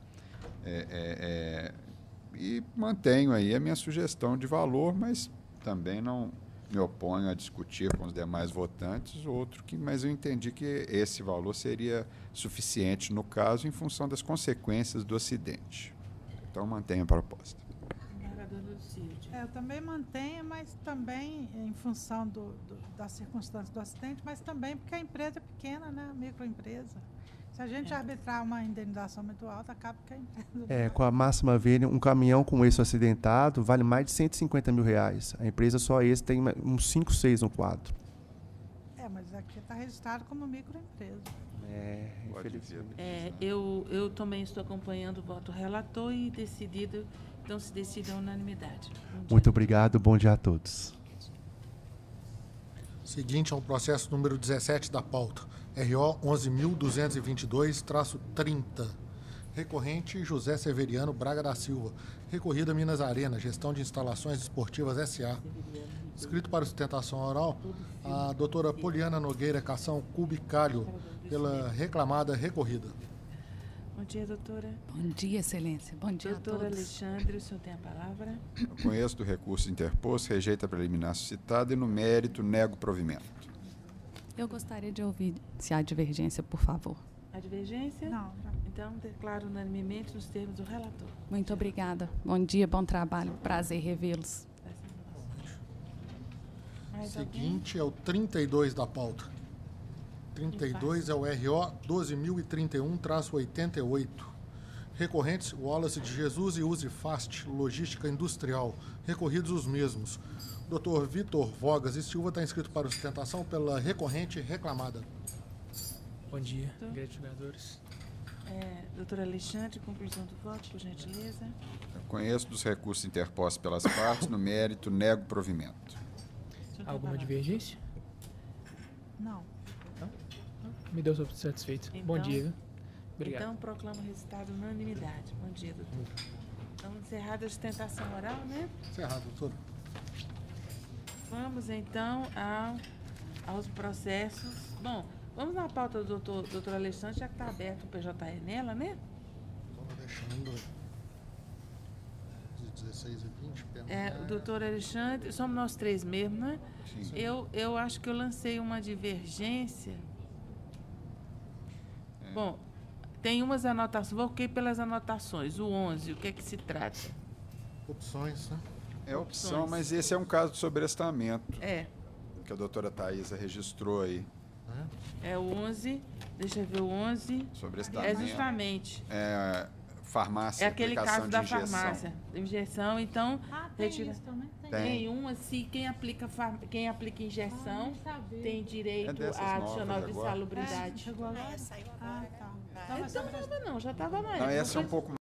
[SPEAKER 15] E mantenho aí a minha sugestão de valor, mas também não me oponho a discutir com os demais votantes mas eu entendi que esse valor seria suficiente no caso em função das consequências do acidente. Então mantenho a proposta.
[SPEAKER 9] Eu também mantenho, mas também em função das circunstâncias do acidente, mas também porque a empresa é pequena, né? A microempresa. Se a gente arbitrar uma indenização muito alta, acaba que a empresa...
[SPEAKER 16] Com a máxima vênia, um caminhão com eixo acidentado vale mais de R$150 mil. A empresa só esse tem uns 5, 6 no quadro.
[SPEAKER 9] Mas aqui está registrado como microempresa.
[SPEAKER 16] Infelizmente.
[SPEAKER 2] Eu também estou acompanhando o voto relator e decidido, então se decide a unanimidade.
[SPEAKER 16] Muito obrigado, bom dia a todos.
[SPEAKER 4] Seguinte ao processo número 17 da pauta. RO 11.222-30. Recorrente José Severiano Braga da Silva. Recorrida Minas Arena, Gestão de Instalações Esportivas S.A. Escrito para sustentação oral, a doutora Poliana Nogueira Cação Cubicalho, pela reclamada recorrida.
[SPEAKER 2] Bom dia, doutora.
[SPEAKER 17] Bom dia, excelência. Bom dia a todos.
[SPEAKER 2] Doutora Alexandre, o senhor tem a palavra.
[SPEAKER 15] Eu conheço do recurso interposto, rejeita a preliminar suscitada e, no mérito, nego provimento.
[SPEAKER 17] Eu gostaria de ouvir se há divergência, por favor.
[SPEAKER 2] A divergência? Não. Então, declaro unanimemente nos termos do relator.
[SPEAKER 17] Muito obrigada. Bom dia, bom trabalho. Prazer revê-los.
[SPEAKER 4] Seguinte é o 32 da pauta. 32 é o RO 12.031-88. Recorrentes Wallace de Jesus e Usifast Logística Industrial. Recorridos os mesmos. Dr. Vitor Vogas e Silva está inscrito para sustentação pela recorrente reclamada.
[SPEAKER 18] Bom dia, grandes jogadores.
[SPEAKER 2] Doutor Alexandre, conclusão do voto, por gentileza.
[SPEAKER 15] Eu conheço dos recursos interpostos pelas partes, no mérito, nego provimento.
[SPEAKER 18] Alguma divergência?
[SPEAKER 9] Não.
[SPEAKER 18] Não? Me deu satisfeito.
[SPEAKER 2] Então,
[SPEAKER 18] bom dia. Obrigado.
[SPEAKER 2] Então, proclamo o resultado unanimidade. Bom dia, doutor. Então, encerrada a sustentação oral, né?
[SPEAKER 4] Encerrado, doutor.
[SPEAKER 2] Vamos, então, aos processos. Bom, vamos na pauta do doutor Alexandre, já que está aberto o PJE nela, né?
[SPEAKER 4] Vamos deixando de 16 a 20.
[SPEAKER 2] O doutor Alexandre, somos nós três mesmo, né?
[SPEAKER 15] Sim.
[SPEAKER 2] Eu acho que eu lancei uma divergência. Bom, tem umas anotações, vou pelas anotações. O 11, o que é que se trata?
[SPEAKER 4] Opções, né?
[SPEAKER 15] É opção, mas esse é um caso de sobrestamento.
[SPEAKER 2] É.
[SPEAKER 15] Que a doutora Thaisa registrou aí.
[SPEAKER 2] É o 11, deixa eu ver o 11.
[SPEAKER 15] Sobrestamento.
[SPEAKER 2] É justamente.
[SPEAKER 15] É farmácia,
[SPEAKER 2] é aquele caso da
[SPEAKER 15] injeção.
[SPEAKER 2] farmácia, injeção, então
[SPEAKER 19] tem isso também?
[SPEAKER 2] Tem uma, se quem aplica injeção tem direito a adicional de salubridade.
[SPEAKER 19] Chegou agora?
[SPEAKER 2] Não, já estava mais.
[SPEAKER 15] Não, essa é um pouco